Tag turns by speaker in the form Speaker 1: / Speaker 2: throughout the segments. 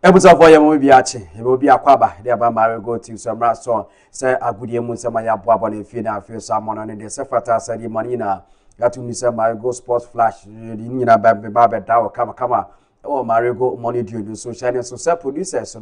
Speaker 1: Ebusa for yemu biachi, he will be a kwaba, there by Marego to some restaurant, say a good year Musamaya Bob and Fina, feel someone on the Sefata said Manina, got to Mr. Marego Sports Flash, Nina Baba Dow, Kama. Oh, Marego Morning Dew, so shining so self producers,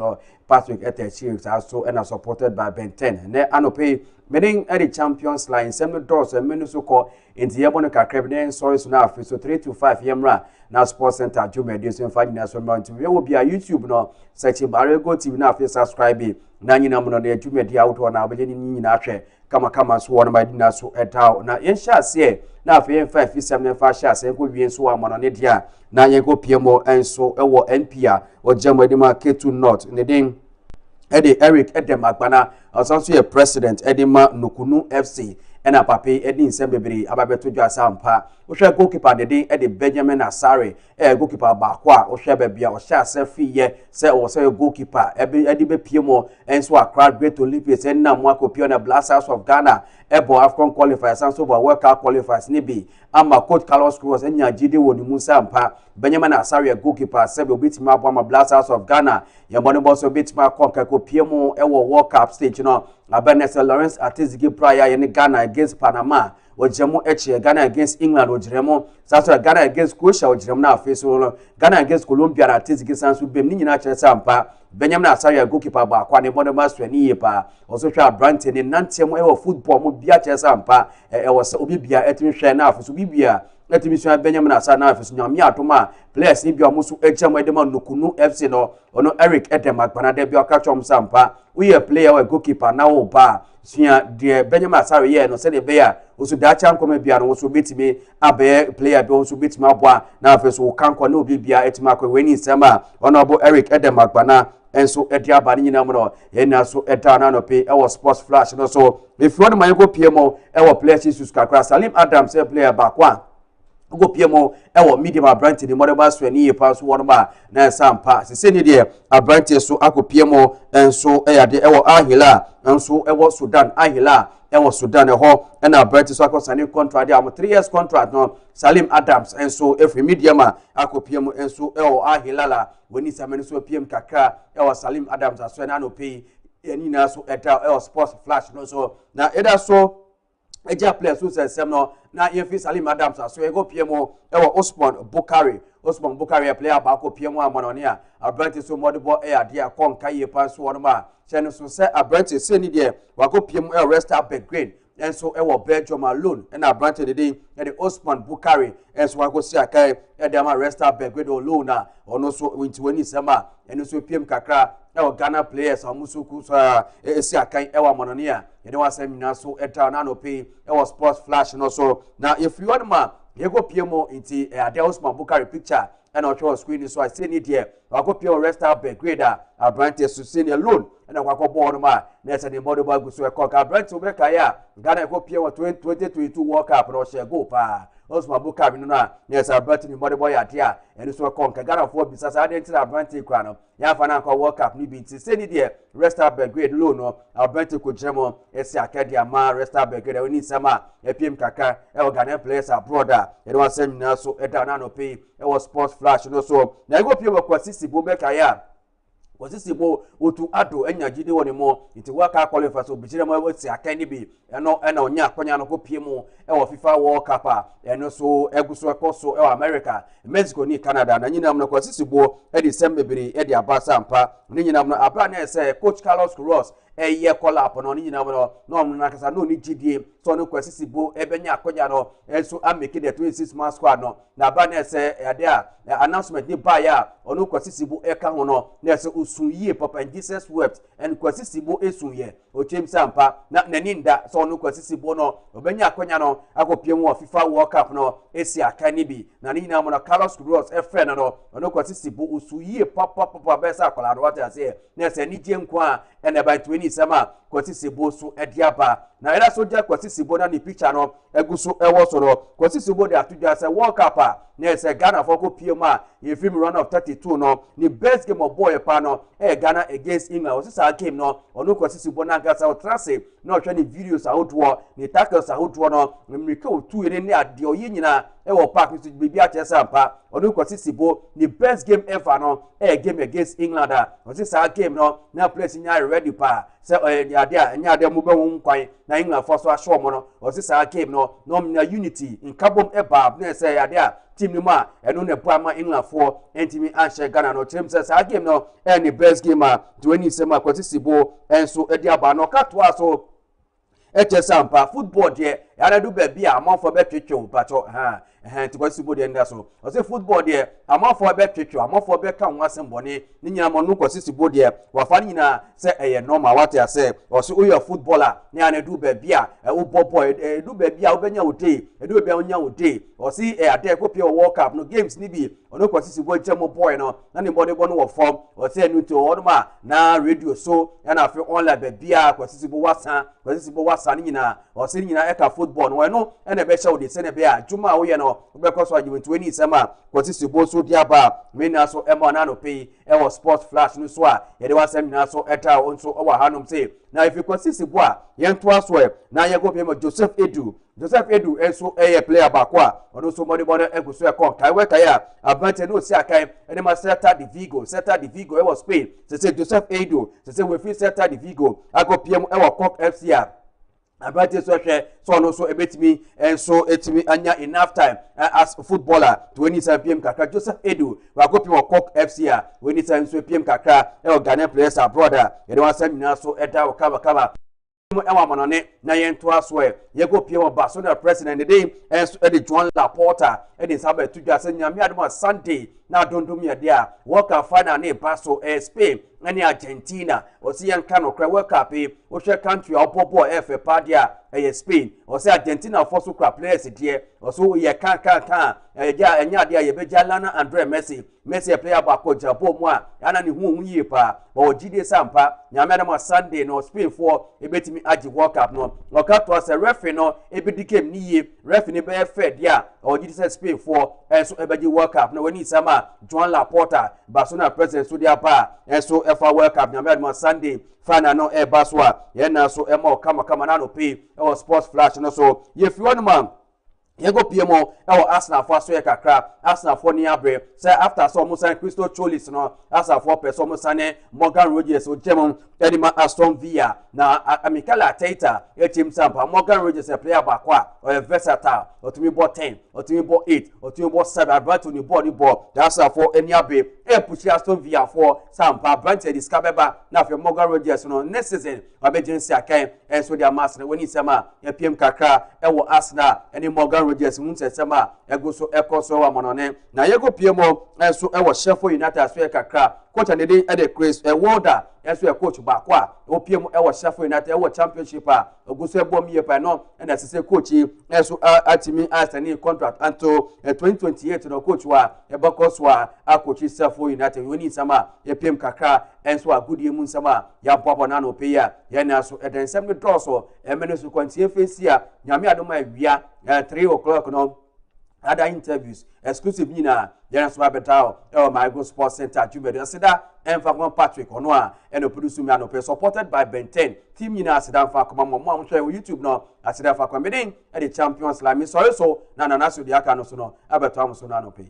Speaker 1: Patrick Ete also and are supported by Ben 10. And they anope, meaning at the champions line, semi doors and menu so called in the Yabonica Crebden, sorry, so now, so 3 to 5 Yamra, now Sports Center, Juma, this and finding us from Mountain. We will be a YouTube no, searching Marego TV now, if you subscribe, Nanyam on the Juma, the outdoor now, but in Nache, Kama, so one by dinner, so at how now, in Shas, now, for 5 7 5 shots, and could be in so on it, yeah. Na yengo PMO and so ewo NPA or Jamwadima K2 North in the ding Eddie Eric Edem Agbana also a president Edima Nukunu FC and a papi Eddie Sembebri Ababetu Jasampa Osha goalkeeper the day Eddie Benjamin Asare goalkeeper Bakwa Osha Bebia Osha Sefi ye say or say goalkeeper Eddie PMO and so a crowd great Olympics and Namwako Piona Blasters of Ghana Ebo Afcon qualifiers and so World Cup qualifiers Nibi Ama coach Carlos Cruz and Yajide Woni Musa Mpa Benjamin Asare goalkeeper Sebe Bitima Bama Blasters of Ghana Yamoni Boso Bitima Konkako PMO Ewo World Cup stage Abenese Lawrence Atizigi prior in Ghana against Panama Ojemo Eche Ghana against England Ojemo Saso Ghana against Croatia Ojemo na face Ghana against Colombia Atizigi Sansu Bemni nyina kyeresa mpa Benjamin Asare goalkeeper ba kwa ne bono maso ani yepa also twa Branton ne nantem e football mo bia kyeresa mpa e wo se obi bia etimi hwe na afuso bibia etimi so Benjamin Asare na afuso nyame atoma players ni bia mo so ejam edema Nukunu FC no ono Eric Edem Agbana de bia ka chom sampa we a player or goalkeeper na wo ba sia de Benjamin Asare ye no se de be ya oso da chan koma bia no so betimi abe player be so betimi aboa na afuso kanko na obi bia etima akwa weni nsema ono bo Eric Edem Agbana enso edia ba ni nyina mo no ye na so eta na no pe e wo sports flash no so if you want my go PMO e wo players sus kakra Salim Adams e player ba kwa go PMO ewo medium Branton ni modern so ani yepa so one ba na sampa se ni de Branton so ako PMO enso e ya de ewo Ahila enso ewo Sudan Ahila ewo Sudan ho na Branton so ako signing contract de am 3 years contract no Salim Adams enso every medium ako PMO enso ewo Ahila la woni samene so PM kakra ewo Salim Adams aso na no pay ani na so eta ewo sports flash no so na eda so eja players so say no na yefi Salim Adams so e go PMO ewo Osman Bukari a player ba ko PMO amononia Branton so modebo e ade akon kai pan so won ma chene so say Branton say ni de wa go PMO e rest up grade and so ewo Belgium alone and Branton the day the Osman Bukari and so wa go see akai e de ma rest up grade alone na ono so winti sema and so PM kakra ewo Ghana players amusuku so esi akai ewo amononia ye de wa say mina so eta na no pay ewo sports flash no so now if you want ma you go PMO into the Osman Bukari picture and I'll show screen so I say need here I go PMO rest up grader Branton to senior loan and I go board ma next and the body bag so a cock Branton to kaya Ghana go PMO 2022 World Cup no share go pa Osman Bukari no na yes Branton body boy at here and so conquer Ghana for business identity Branton kwano ya fana ko World Cup ni bi ti say need here rest up grade loan no Branton ko jemo esi akadia ma rest up grade we need sama PM kaka e Ghana players abroad e don say na so e da na no pay e was sports flash no so na go PM ko sisi bo be kaya wasisi bo otu ado anyagide woni mo iti waka qualify so bijire mo wati akani bi eno onya akonya no ko PMO e wo FIFA World Cup eno so eguso ekoso e America Mexico ni Canada na nyinam no wasisi bo e December biri e di abasa mpa ni nyinam no abra na say coach Carlos Cruz ye collab no ni nyinam no na kasa no ni gidie so no kwasisi bo e benya akonya no enso ameki the 26 man squad no na abra na say e dia announcement ni ba ya ono kwasisi bo e ka ho no na say usuye papa Jesus wept and kwasisi bo esuye o chemsa mpa na naninda so no kwasisi bo no obenya akonya no akopiem wo FIFA World Cup no esi akani bi na ni nyinam no Carlos Cruz e friend no ono kwasisi bo usuye papa besa akola do wata say na say ni je nkwa and by 20 sama kwasisi bo so ediaba na era soja Kwasi Sibo na ni picture no eguso ewo soro Kwasi Sibo de atudwa say World Cup na say Ghana for ko piem a ye film run of 32 no ni best game of boy pa no Ghana against England o sa game no ono Kwasi Sibo na gasa o trase na o hwe ni videos ahodo ni tackles ahodo no mmirika otu ene ne ade o yinyina ewo park nso bibia chesa mpa ono Kwasi Sibo ni best game ever no game against England o sa game no na place nya ready pa say nya mu be won kwan na England for so asho mo no o sa game no na unity in carbon eba na say ade team ni ma eno ne po ama England for entimi anshe Ghana no team say sa game no any best game to any sema Kwasi Sibo enso edi aba no katwa so sampa football de ya do baby amafo be twetwe pacho ti Kwasi Sibo de nda so o say football de amafo be twetwe amafo be ka ho asembone ni nyina mo no Kwasi Sibo de wa fa nyina say eye normal what ya say o say oya footballer ni ana do baby wo bobo do baby wo benya wo dey do baby wo nya wo dey o say ade ko pie World Cup no games ni bi ono Kwasi Sibo jemo boy no na ni body no wo form o say nu to oduma na radio so na afi online baby Kwasi Sibo wasa ni nyina o say nyina eka football no no ene be sha wo de se ne be a juma wo ye no be ko so ajiwe 20 sema Kwasi Sibo so dia ba me na so ema na no pay e wo sports flash no so a ye de wasem na so eta onso o wa hanom say na if Kwasi Sibo a ye nto aso e na ye go pay Joseph Edu enso eye player ba kwa ono so modi bono eguso e kon kai we kai a abante no si akai ene ma Celta de Vigo e wo Spain say Joseph Edu say we fi Celta de Vigo ago pm e wo Cork FC a abante so hwe so no so ebetimi enso etimi anya enough time as footballer 27 pm kakra Joseph Edu wa go pm Cork FC a we need time so pm kakra e o Ghana players abroad a ene wa sam nyina so eda o kaba ewa manone na yento aso e ye go pie wo Barcelona president dey enso e de Joan Laporta e de sabe tudwa se nyame adoma Sunday na dondom ye dia World Cup final na Baso Spain ani Argentina o si yan kan okra World Cup o hwe country opopo efe padia Spain o si Argentina for so kra players die o so ye kan ja enya dia ye beja Lana Andre Messi player ba ko jabo mu a ana ni hu yie pa ba o jide sampa nyame na Sunday no Spain for ebetimi agi World Cup no o ka to se referee no ebedikem ni ye referee ni be fe dia o jide se Spain for enso ebeji World Cup no wani sama Joan Laporta Barcelona president so dia pa enso efa World Cup nyame na Sunday final no e baswa ye na so e ma kama na no pay e sports flash no so ye fi one man Yego PMO ewo Arsenal for so kakra Arsenal for ni abre say after so mo san Crystal Cholis no Arsenal for person mo san Morgan Rogers o German Edima Aston Villa na Mikel Arteta e team sampa Morgan Rogers a player ba kwa o versatile o tumi ball 10 o tumi ball 8 o tumi ball 7 about to ni ball Arsenal for any abre e push Aston Villa for sampa branch e discover na for Morgan Rogers no next season abejensi akan and so their master when he sama e PM kakra ewo Arsenal any Morgan Rogers munse sama ego so ekoso wa monone na yego PMO enso ewo Sheffield United so kakra coach and dey e dey Chris Wilder enso e coach ba kwa o PMO ewo Sheffield United ewo championship a ego so ebom ye pa no and as say coach enso atimi asani contract until 2028 no coach wa e bakos wa a coach Sheffield United when he sama e PM kakra enso agudie mun sama ya bobo na no pay ya na so eden sem no doso e mene so kwantie fesi a nyame adoma awia 3 o'clock no other interviews exclusive nyina yana so abetao Marego Sports Center Jumede asida enfa kon Patrick ono a eno produce me anope supported by Ben 10 team nyina asida fa koma mo mo hwe YouTube no asida fa kwa medin e the champions la mi so na so di aka no so no abetao mo so na anope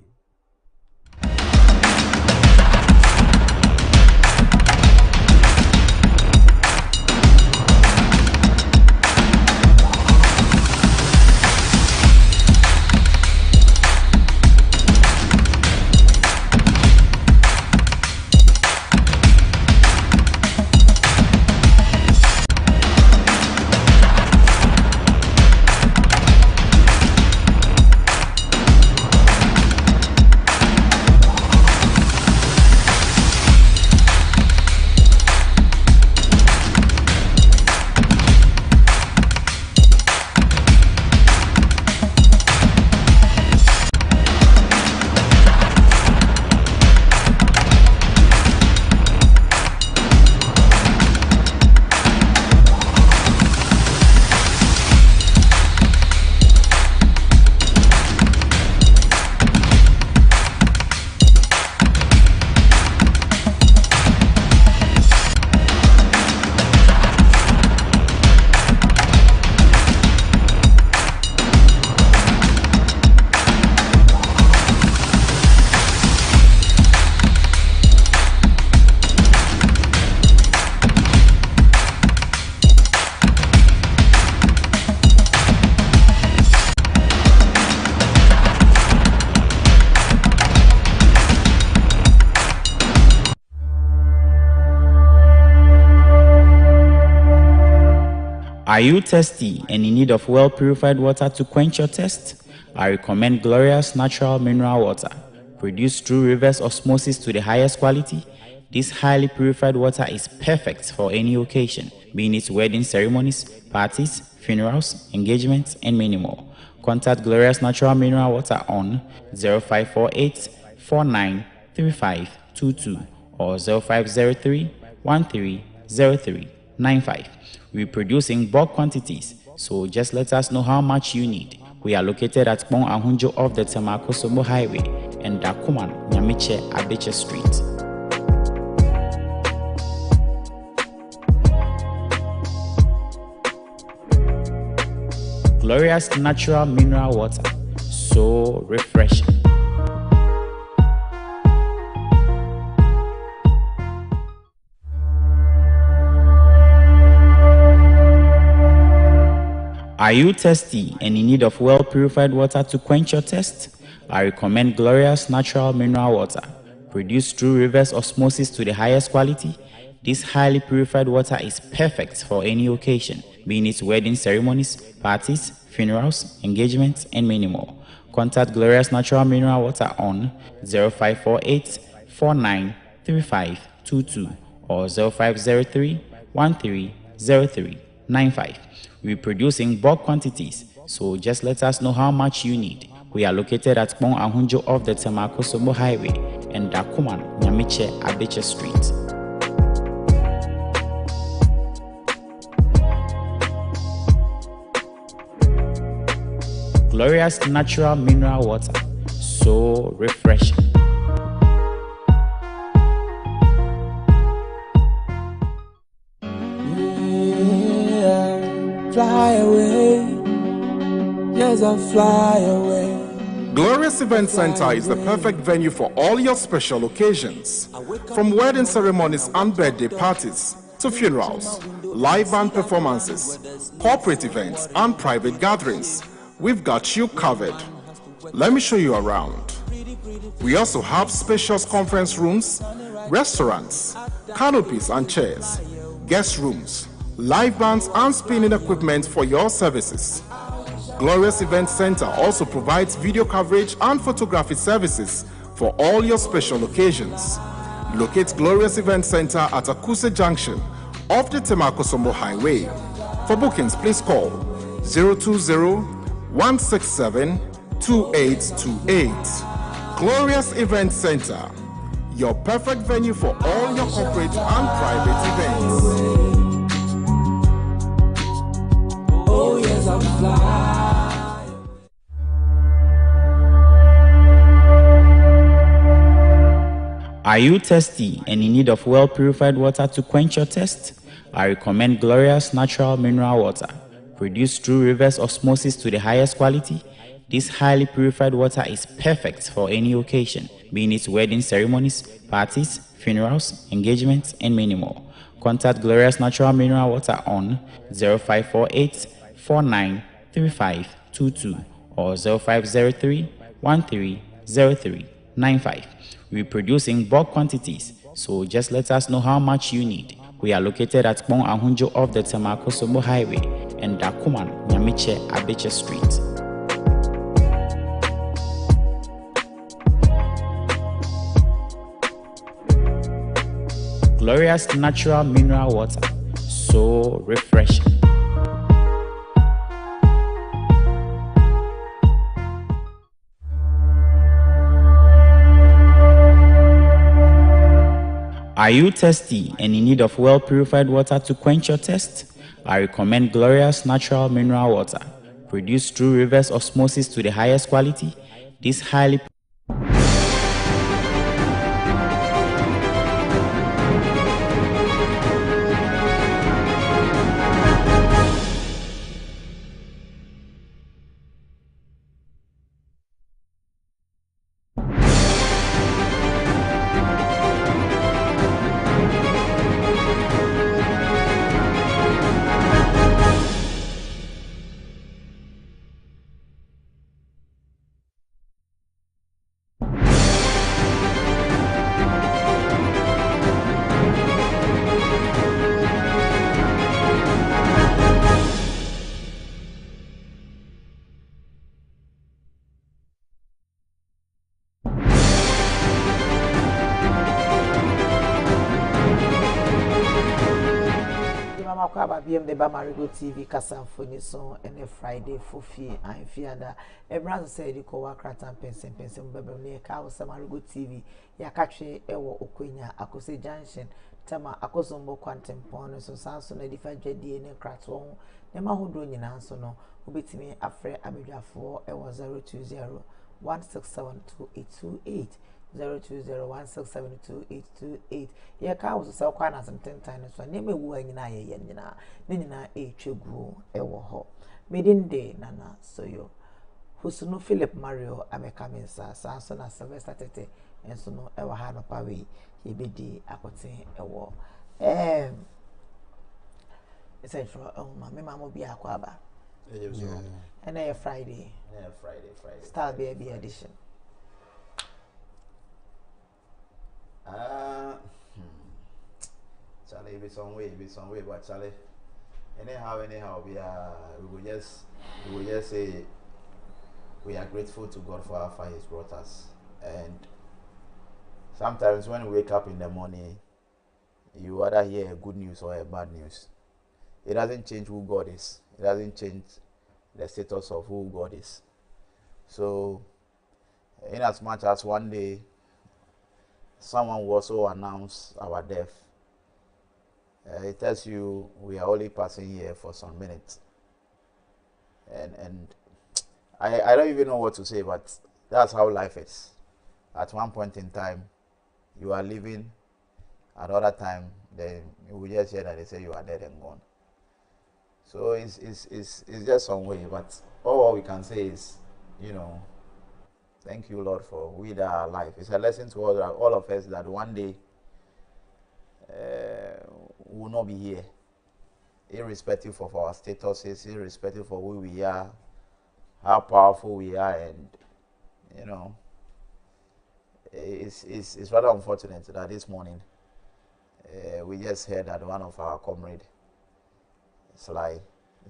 Speaker 2: Are you thirsty and in need of well-purified water to quench your thirst? I recommend Glorious Natural Mineral Water, produced through reverse osmosis to the highest quality. This highly purified water is perfect for any occasion, being it wedding ceremonies, parties, funerals, engagements, and many more. Contact Glorious Natural Mineral Water on 0548 493522 or 0503 130395. We produce in bulk quantities, so just let us know how much you need. We are located at Bon Ahunjo off the Temakosomo Highway and Dakuman, Nyamiche, Abeche Street. Glorious Natural Mineral Water, so refreshing. Are you thirsty and in need of well-purified water to quench your thirst? I recommend Glorious Natural Mineral Water, produced through reverse osmosis to the highest quality. This highly purified water is perfect for any occasion, being it wedding ceremonies, parties, funerals, engagements, and many more. Contact Glorious Natural Mineral Water on 0548 493522 or 0503 130395. We produce in bulk quantities, so just let us know how much you need. We are located at Bon Ahunjo off the Temakosomo Highway and Dakuman, Nyamiche, Abeche Street. Glorious Natural Mineral Water, so refreshing.
Speaker 3: Fly away, yes, I'll fly away.
Speaker 4: Glorious Event Center is the perfect venue for all your special occasions. From wedding ceremonies and birthday parties to funerals, live band performances, corporate events, and private gatherings, we've got you covered. Let me show you around. We also have spacious conference rooms, restaurants, canopies and chairs, guest rooms, live bands and spinning equipment for your services. Glorious Event Center also provides video coverage and photography services for all your special occasions. Locate Glorious Event Center at Akuse Junction off the Temakosomo Highway. For bookings, please call 020-167-2828. Glorious Event Center, your perfect venue for all your corporate and private events.
Speaker 3: Oh yes, I'll fly.
Speaker 2: Are you thirsty and in need of well-purified water to quench your thirst? I recommend Glorious Natural Mineral Water, produced through reverse osmosis to the highest quality. This highly purified water is perfect for any occasion, being it wedding ceremonies, parties, funerals, engagements, and many more. Contact Glorious Natural Mineral Water on 0548 493522 or 0503 130395. We produce in bulk quantities, so just let us know how much you need. We are located at Bon Ahunjo off the Temakosomo Highway and Dakuman, Nyamiche, Abeche Street. Glorious Natural Mineral Water, so refreshing. Are you thirsty and in need of well-purified water to quench your thirst? I recommend Glorious Natural Mineral Water, produced through reverse osmosis to the highest quality. This highly
Speaker 5: makwa ba biem de ba Marego TV kasamfo ni so ene Friday fofi anfiada ebra say di ko wakratan pensem bebe ne ka wo Marego TV ya katwe ewo okwenya akose junction tama akosombo kwantempon so sanso na difa dwadie ne krato ho ne ma hodro nyina so no obetimi afre abedwafo ewo 020 1672828 02016722828 ye ka wo so kwa na sententan so ne mewu anyina ye nyina ne nyina etwegu ewo ho medinde nana soyo Husunu Philip Mario amekaminsa sanso na Sylvester Tete enso no ewo ha no pawe ye bedi akote ewo essential me mama bi akwaba and a Friday Star Baby edition
Speaker 6: Charlie, be some way, but Charlie, anyhow, we will just say we are grateful to God for how far He's brought us. And sometimes when we wake up in the morning, you either hear good news or a bad news. It doesn't change who God is. It doesn't change the status of who God is. So, in as much as one day someone will also announce our death, it tells you we are only passing here for some minutes. And I don't even know what to say, but that's how life is. At one point in time, you are living. At other time, then you will just hear that they say you are dead and gone. So it's just some way, but all we can say is, thank you, Lord, for we that are alive. It's a lesson to all of us that one day we will not be here, irrespective of our statuses, irrespective of who we are, how powerful we are, and it's rather unfortunate that this morning we just heard that one of our comrade, Sly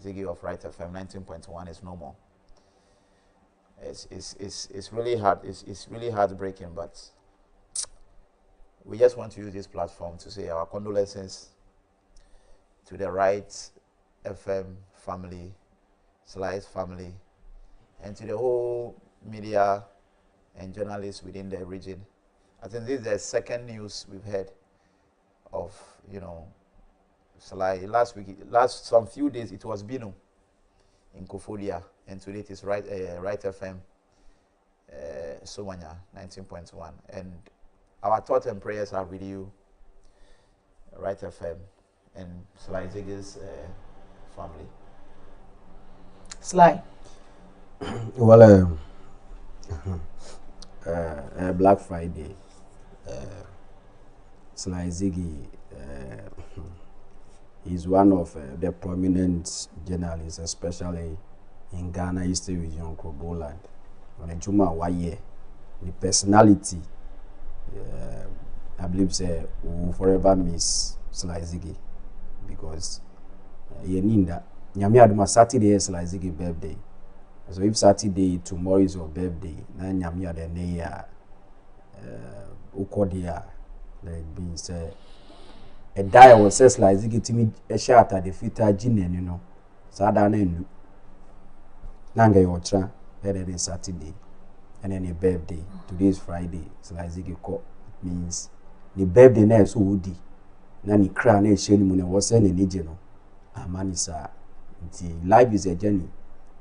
Speaker 6: Ziggy of Right FM 19.1 is no more. It's really hard. It's really heartbreaking, but we just want to use this platform to say our condolences to the Right FM family, Sly's family, and to the whole media and journalists within the region. I think this is the second news we've heard of, Sly. Last some few days it was Bino in Kofodia, and today it is Right FM Somanya 19.1. And our thoughts and prayers are with you, Right FM, and Sly Ziggy's family.
Speaker 5: Sly.
Speaker 1: Well, Black Friday, Sly Ziggy is one of the prominent journalists, especially in Ghana, Eastern Region, Kogoland. On a Juma Waye, the personality, I believe, say, will forever miss Sly Ziggy because Nyami Aduma Saturday is Sly Ziggy birthday. So if Saturday, tomorrow is your birthday, then Nyami Adene Ukodia, like being said. A die was says like Ziggy to me a shot at the filter gin, Saturday and Nanga Yotra, better Saturday, and then a birthday. Today is Friday, so like Ziggy call means the birthday next woody. Nani crown a shame was any regional. Amanisa. Life is a journey,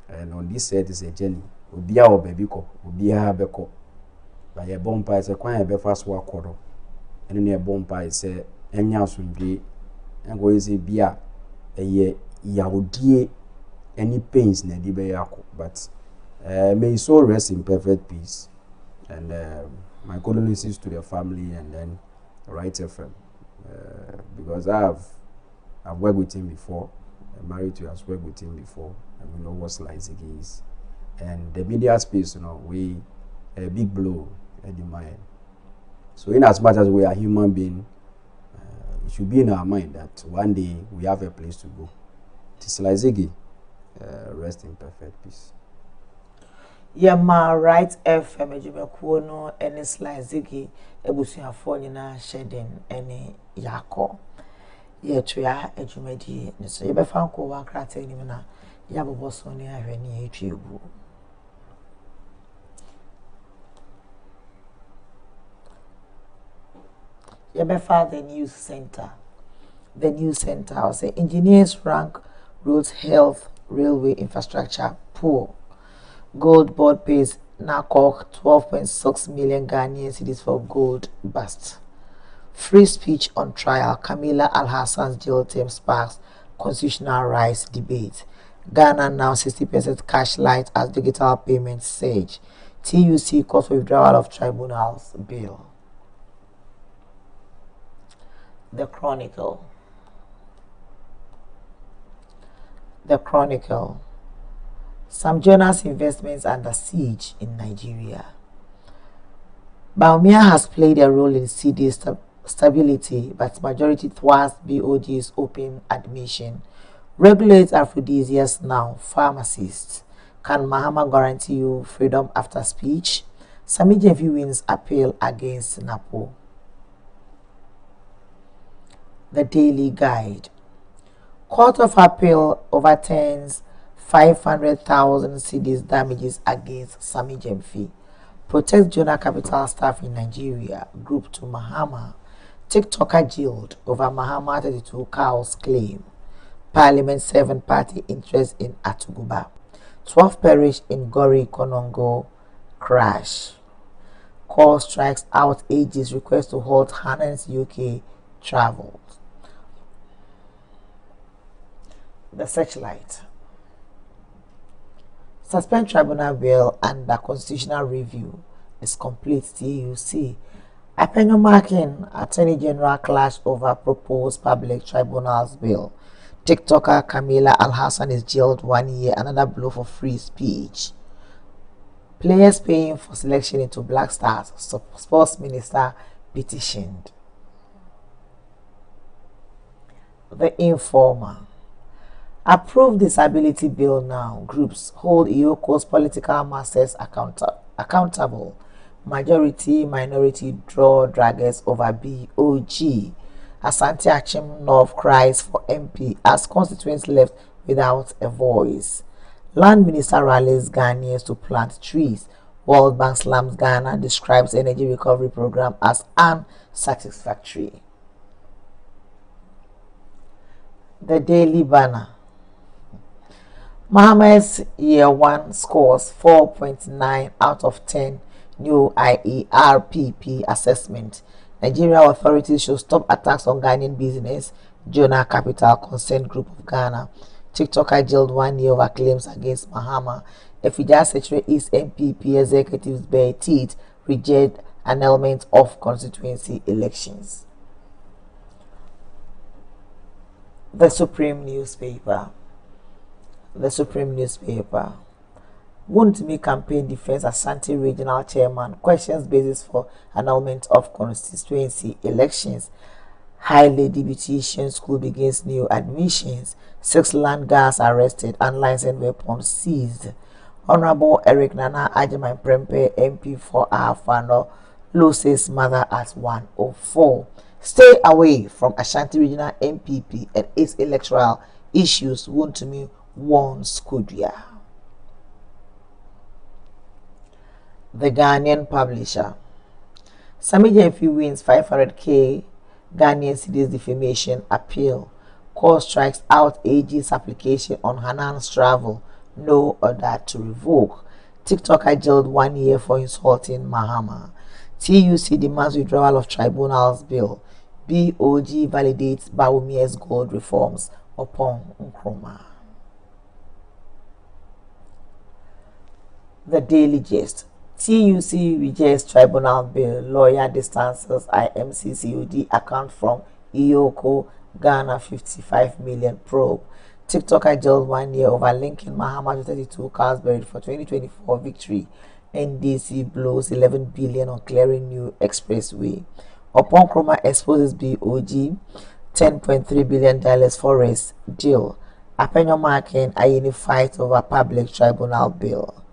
Speaker 1: and on this set is a journey. Ubia or baby co, Ubia beko. By a bomb is a quite a fast walk quarter, and then a bomb is a enya sundwe ngo ese bia eye yahodie any pains na di be yakọ but may his soul rest in perfect peace and my condolences to the family and then Right FM because I've worked with him before. I'm married to has worked with him before and we know what Sly Ziggy is and the media space we a big blow at the mind. So in as much as we are human beings, it should be in our mind that one day we have a place to go. Sly Ziggy, rest in perfect peace.
Speaker 5: Ma Right FM ejumekuo no ene Sly Ziggy ebusuafo nyina shedding ene yako. ye twa adwumadi ne so ye be fa nko wa krata ni na ya bobo so ne ahwe ne ye twegu ye be fa the news center. The news center I say engineers rank roads health railway infrastructure poor. Gold board pays NACOC 12.6 million Ghanaian cedis for gold bust. Free speech on trial. Camila Al-Hassan's jail term sparks constitutional rights debate. Ghana now 60% cash light as digital payments surge. TUC calls for withdrawal of tribunal's bill. The Chronicle. The Chronicle. Sam Jonas investments under siege in Nigeria. Baumia has played a role in CD stability, but majority thwarts BOG's open admission. Regulate aphrodisiacs now, pharmacists. Can Mahama guarantee you freedom after speech? Sami Jevi wins appeal against Napo. The Daily Guide. Court of Appeal overturns 500,000 cedis damages against Sami Jemfi. Protect Jonah Capital staff in Nigeria. Group to Mahama. TikToker jailed over Mahama 32 cows claim. Parliament 7-party interest in Atuguba. 12 perish in Gori Konongo crash. Call strikes out ages request to halt Hanan's UK travel. The Searchlight. Suspend tribunal bill under constitutional review is complete. TUC. Apenyo marking Attorney General clash over proposed public tribunals bill. TikToker Camila Al-Hassan is jailed 1 year. Another blow for free speech. Players paying for selection into Black Stars. Sports Minister petitioned. The Informer. Approve disability bill now. Groups hold Iyoko's political masters accountable. Majority minority draw draggers over BOG. Asante Achim North cries for MP as constituents left without a voice. Land Minister rallies Ghanaians to plant trees. World Bank slams Ghana, describes energy recovery program as unsatisfactory. The Daily Banner. Mohammed's year 1 scores 4.9 out of 10 new IERPP assessment. Nigeria authorities should stop attacks on Ghanaian business. Jonah Capital Concerned Group of Ghana. TikToker jailed 1 year over claims against Mahama. Efija Secretary East MPP executives bare teeth reject annulment of constituency elections. The Supreme Newspaper. The Supreme Newspaper. Wontumi campaign defense Ashanti Regional Chairman questions basis for annulment of constituency elections. High Lady Beautician School begins new admissions. 6 land guards arrested. Unlicensed weapons seized. Honorable Eric Nana Ajaman Prempe MP for Afano loses mother at 104. Stay away from Ashanti Regional MPP and its electoral issues. Wontumi warns Kudia. The Ghanaian Publisher. Sami Jemfi wins 500k Ghanaian cedis defamation appeal. Court strikes out AG's application on Hanan's travel. No order to revoke. TikToker jailed 1 year for insulting Mahama. TUC demands withdrawal of tribunal's bill. BOG validates Bawumia's gold reforms upon Nkrumah. The Daily Gist. TUC rejects tribunal bill. Lawyer distances IMCCOD account from Iyoko. Ghana 55 million probe. TikToker jailed 1 year over linking Mahama to 32 cars buried for 2024 victory. NDC blows 11 billion on clearing new expressway. Upon Nkrumah exposes BOG $10.3 billion forest deal. Apenyo marking a unified over public tribunal bill.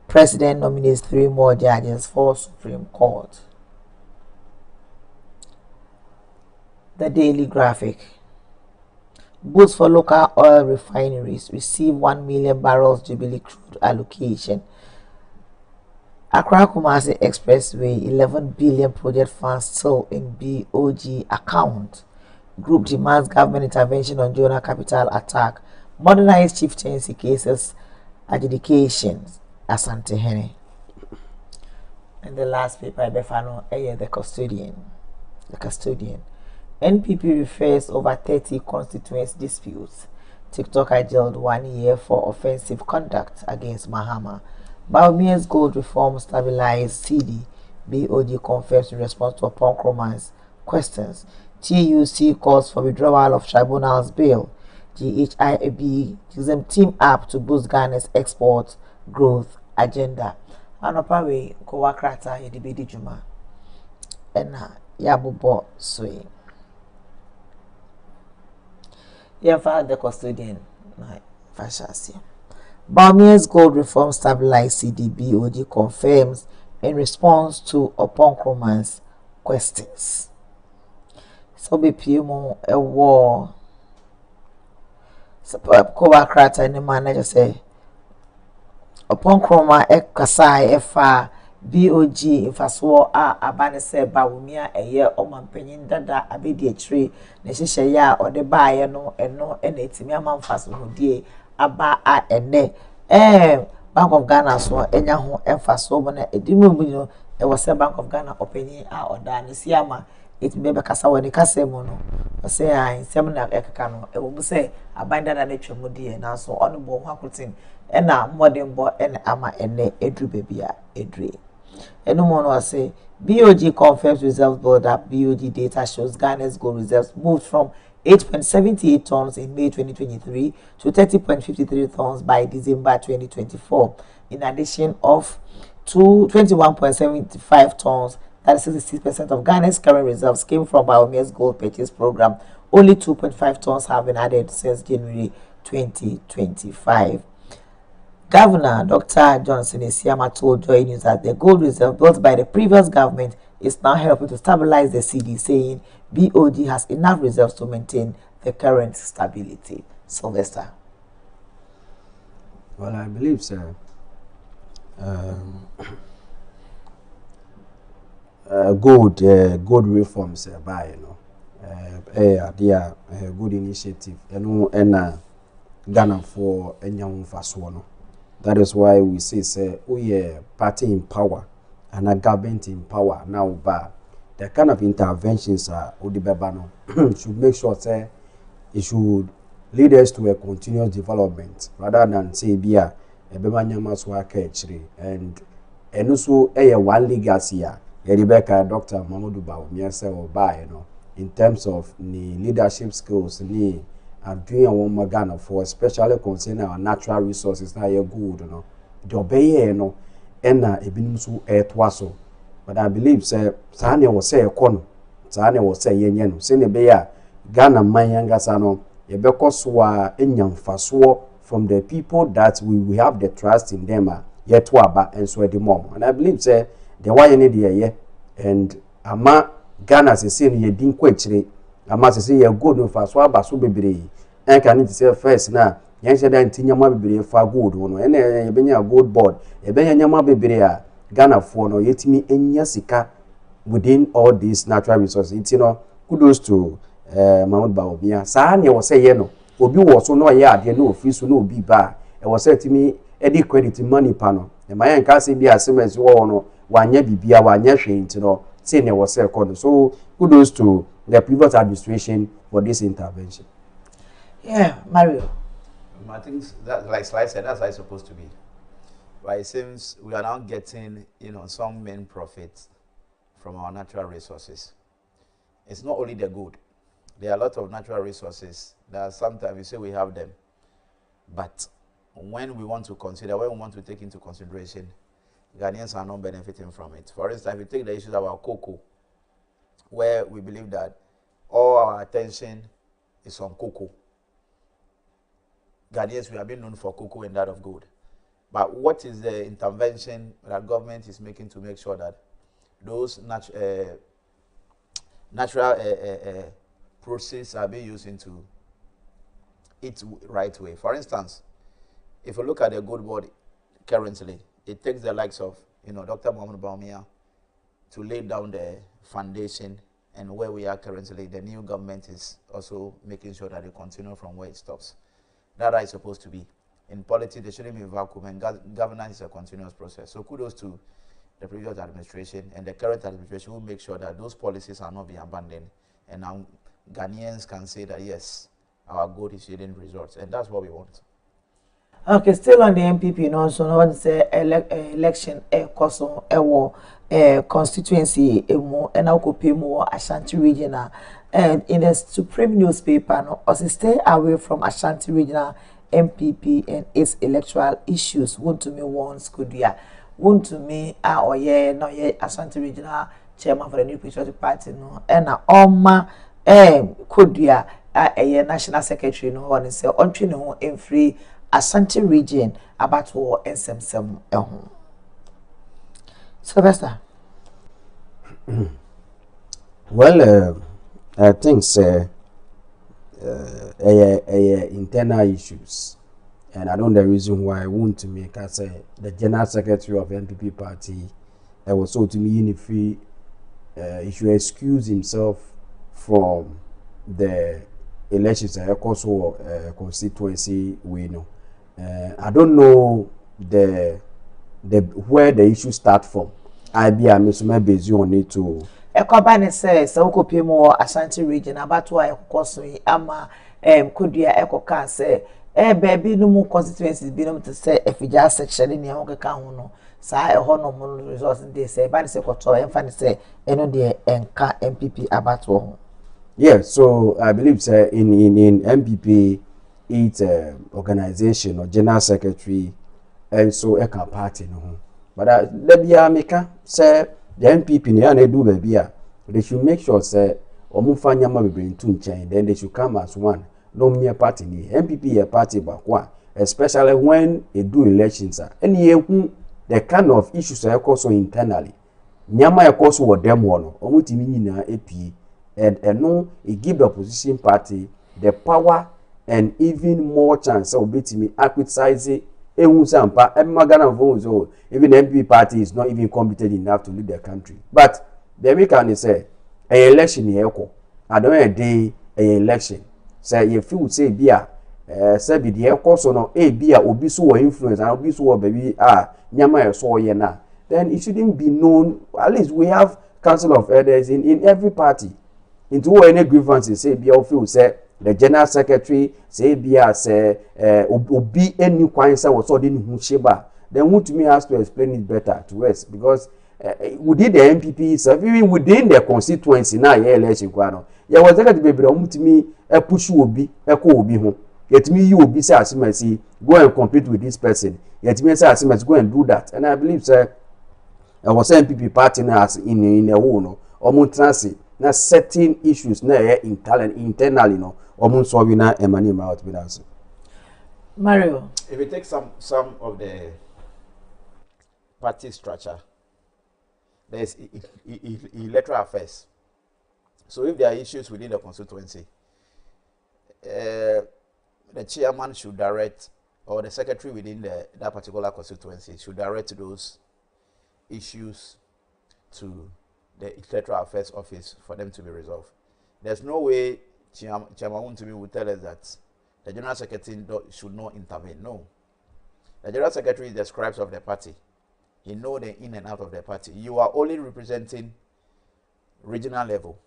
Speaker 5: President nominates 3 more judges for Supreme Court. The Daily Graphic. Boost for local oil refineries receive 1 million barrels Jubilee crude allocation. Accra Kumasi Expressway 11 billion project funds still in BOG account. Group demands government intervention on Jonah capital attack. Modernized chieftaincy cases adjudications. Asante Hene. And the last paper I befano the custodian. The custodian. NPP refers over 30 constituency disputes. TikTok jailed 1 year for offensive conduct against Mahama. Baumia's gold reform stabilized CD. BOD confirms in response to Oponkroman's questions. TUC calls for withdrawal of tribunal's bail. GHIAB gives them team up to boost Ghana's export growth agenda. Anopawe Kowakrata Yedibedi Juma. Ena Yabubo Sui. Yeva the custodian. Fashasi. Baumia's gold reform stabilized CDBOD confirms in response to Oponkroman's questions. So be PMO a war. Kowa Krata and the manager say Oponkroma Kasai Efa BOG infaswo abane se Bawumia eye omampanyin dada abedi atire na hyehyɛ ya ode baaye no eno na etimi amamfaso hodie aba a ene Bank of Ghana so enya ho emfaso bo na edimu no e wo se Bank of Ghana opanyin a oda ne siama etimi be kasa woni kasa mu no o se an sem na ekeka no e wo mu se aban dada na twemu die na so ono bo ho akotin ena modern bo ena ama ene edru bebia edre. Anyone will say BOG confirms reserves buildup. BOG data shows Ghana's gold reserves moved from 8.78 tons in May 2023 to 30.53 tons by December 2024. In addition of 21.75 tons, that is 66% of Ghana's current reserves came from Biome's gold purchase program. Only 2.5 tons have been added since January 2025. Governor Dr. Johnson Isiama told Joy News that the gold reserve built by the previous government is now helping to stabilize the CD, saying BOG has enough reserves to maintain the current stability. Sylvester.
Speaker 1: Well, I believe, sir. Gold reforms, by good initiative, and Ghana for a young fast one. That is why we say, oh yeah, party in power and a government in power now, but the kind of interventions are Odibebano should make sure say it should lead us to a continuous development rather than say bia ebemanyamaso akechiri and also one legacy ya Rebecca Dr. Mamadou Bawumia say oba in terms of the leadership skills ni and doing one Ghana for especially concerning our natural resources na good the obey ena ebinim so etwaso but I believe say sane was say ekono sane was say yenye no se ne be ya Ghana manyangasa no yebeko so a enyamfaso from the people that we have the trust in them yet aba and so the mom and I believe say the why need ye and ama Ghana se say ye din kwachire ama se say ye good no faso aba so bebre and can it say first na yen say that nyama bebre fa gold no and ye benya gold board ye benya nyama bebre a Ghana for no yetimi enya sika within all these natural resources kudos to Mahmoud Bawumia sa na was say ye no obi wo so no ye ade no office no obi ba e was say timi edi credit money pa no e ma yen ka say bi asemesi wo no wanya bibia wanya hwe say ne was say so kudos to the previous administration for this intervention.
Speaker 5: Yeah, Mario.
Speaker 6: I think that, like Sly said, that's how it's supposed to be. But it seems we are now getting, some main profits from our natural resources. It's not only the gold. There are a lot of natural resources that sometimes we say we have them. But when we want to take into consideration, Ghanaians are not benefiting from it. For instance, if you take the issues about cocoa, where we believe that all our attention is on cocoa. Ghanaians, we have been known for cocoa and that of gold. But what is the intervention that government is making to make sure that those natural processes are being used into its right way. For instance, if you look at the good board currently, it takes the likes of Dr. Mohamed Baumia to lay down the foundation, and where we are currently, the new government is also making sure that they continue from where it stops. That is supposed to be. In politics, there shouldn't be a vacuum, and governance is a continuous process. So kudos to the previous administration and the current administration who make sure that those policies are not being abandoned, and now Ghanaians can say that yes, our goal is yielding results, and that's what we want.
Speaker 5: Okay, still on the MPP, so no one say election koso ewo constituency emu and okope mu Ashanti regional, and in the Supreme newspaper no also stay away from Ashanti regional MPP and its electoral issues. Want to me once could ya want to me or yeah no yeah Ashanti regional chairman for the New Patriotic Party no and Oma could ya a national secretary no one say on no in free Ashanti region about war and some Sylvester.
Speaker 1: Well, I think internal issues, and I don't know the reason why I want to make us the general secretary of NPP party. I was so to me if he should excuse himself from the elections. I also constituency we know. I don't know the where the issue start from. I be a Mr. based on it to.
Speaker 5: Ekobane says so kopie mo Ashanti region abato a ekokoso ama kodua ekoka say baby no mu constituencies bi no to say efija section ni e hokeka ho no sa e ho no mo resource dey say ba say koto emfa ni say eno de enka MPP abato ho.
Speaker 1: Yeah, so I believe say in MPP it's organization or general secretary and so a party no. But the biamika say the MPP ne do baby they should make sure say omufa nyama bebre ntu nchen, then they should come as one. No mere party ni MPP a party bakwa, especially when they do elections and who the kind of issues are also internally nyama e koso wo dem no omutimi nyina epi and no it give the opposition party the power and even more chance of betimi criticize ehun sampa emagana vozo. Even the MPP party is not even competent enough to lead the country. But the American say a election here I don't a day a election say if you say bia say be the course no a bia obi so influence and obi so baby nyama so ye na, then it shouldn't be known. At least we have council of elders in every party. Into any grievances say bia feel say the general secretary say bia say obi any kwan say was so dey hu sheba, then who to me has to explain it better to us, because within the MPP so even within the constituency na ye election kwa no ye was that bebre omutimi push obi eko obi ho yetimi you obi say asimasi go and compete with this person, yetimi say asimasi go and do that. And I believe say was MPP party na as in a whole no omutrase na certain issues na internally no omun so we na emani out with us.
Speaker 5: Mario,
Speaker 6: if you take some of the party structure, there's electoral affairs. So if there are issues within the constituency, the chairman should direct, or the secretary within that particular constituency should direct those issues to the electoral affairs office for them to be resolved. There's no way Chairman Wuntumi will tell us that the general secretary should not intervene. No. The general secretary is the scribes of the party. He knows the in and out of the party. You are only representing regional level,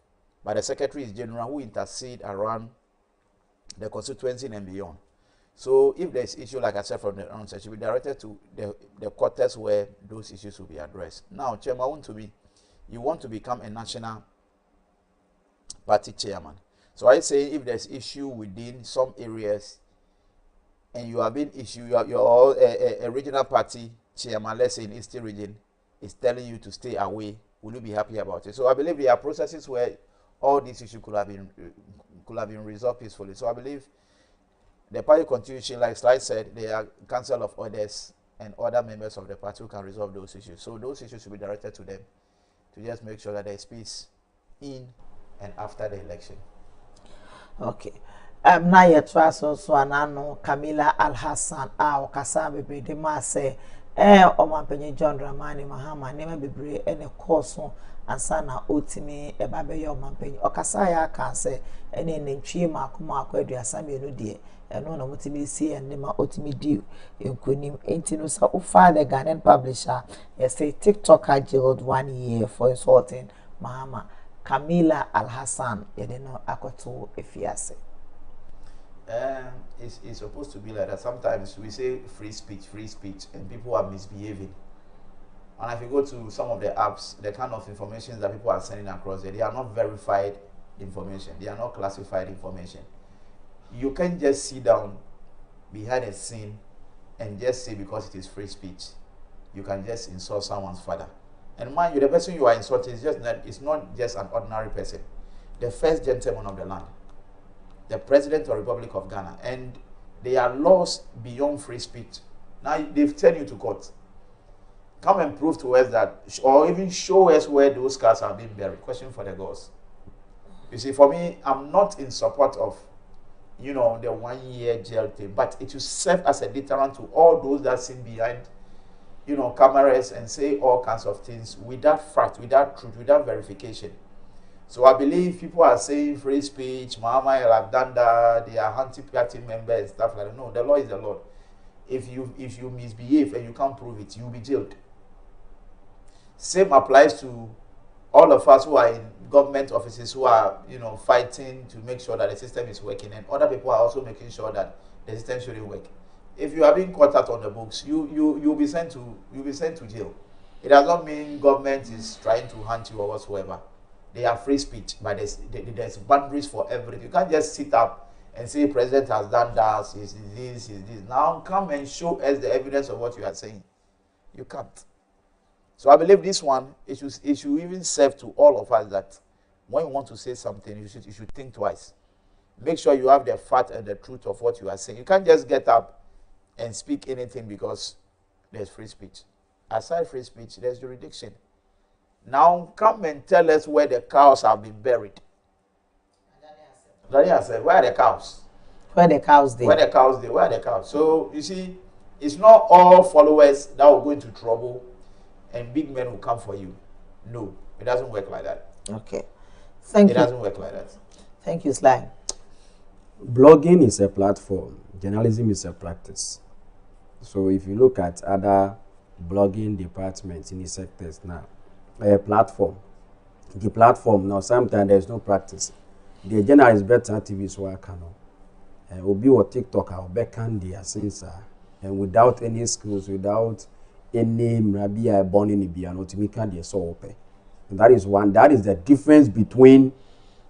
Speaker 6: but the secretary is general who intercede around the constituency and beyond. So if there's issue, like I said from the onset, should be directed to the quarters where those issues will be addressed. Now, Chairman Wuntumi, you want to become a national party chairman. So I say if there's issue within some areas and you have been issued, you're a regional party chairman, let's say in Eastern region, is telling you to stay away, will you be happy about it? So I believe there are processes where all these issues could have been resolved peacefully. So I believe the party constitution, like Slide said, there are council of orders and other members of the party who can resolve those issues. So those issues should be directed to them to just make sure that there is peace in and after the election.
Speaker 5: Okay. na ye twa so anano Camila Al-Hassan a okasa bebre de ma se omampenye John Dramani Mahama nema bebre ene course ansa na otimi eba be ye omampenye okasa ya ka se ene nentwie makoma akwaduasa mienu de eno na mutimi si ene ma otimi dew enkonim enti no sa ufa the Ghanaian publisher say TikToker jailed 1 year for insulting Mahama. Camila Al-Hassan yedeno akoto efiase.
Speaker 6: It's supposed to be like that. Sometimes we say free speech, and people are misbehaving. And if you go to some of the apps, the kind of information that people are sending across there, they are not verified information. They are not classified information. You can't just sit down behind a scene and just say because it is free speech, you can just insult someone's father. And mind you, the person you are insulting is it's not just an ordinary person. The first gentleman of the land, the President of the Republic of Ghana, and there are laws beyond free speech. Now they've taken you to court. Come and prove to us that, or even show us where those cars have been buried. Question for the gods. You see, for me, I'm not in support of, the 1 year jail thing, but it will serve as a deterrent to all those that sit behind, cameras and say all kinds of things without fact, without truth, without verification. So I believe people are saying free speech, Mahama have done that, they are anti-party members and stuff like that. No, the law is the law. If you misbehave and you can't prove it, you'll be jailed. Same applies to all of us who are in government offices who are, fighting to make sure that the system is working, and other people are also making sure that the system shouldn't work. If you are being caught out on the books, you'll be sent to jail. It does not mean government is trying to hunt you or whatsoever. They are free speech, but there's boundaries for everything. You can't just sit up and say president has done that, is this. Now come and show us the evidence of what you are saying. You can't. So I believe this one, it should even serve to all of us that when you want to say something, you should think twice. Make sure you have the fact and the truth of what you are saying. You can't just get up and speak anything because there's free speech. Aside free speech, there's jurisdiction. Now come and tell us where the cows have been buried. Daniel said, where are the cows?
Speaker 5: Where the cows they?
Speaker 6: Where the cows they? Where are the cows? So you see, it's not all followers that will go into trouble and big men will come for you. No, it doesn't work like that.
Speaker 5: Okay. Thank you.
Speaker 6: It doesn't work like that.
Speaker 5: Thank you, Sly.
Speaker 1: Blogging is a platform. Journalism is a practice. So if you look at other blogging departments in the sectors now, a platform. The platform now sometimes there's no practice. The journalist better TV's work will be what TikTok or backhand their sensor and without any skills, without any maybe born in the not to make the so open. That is one. That is the difference between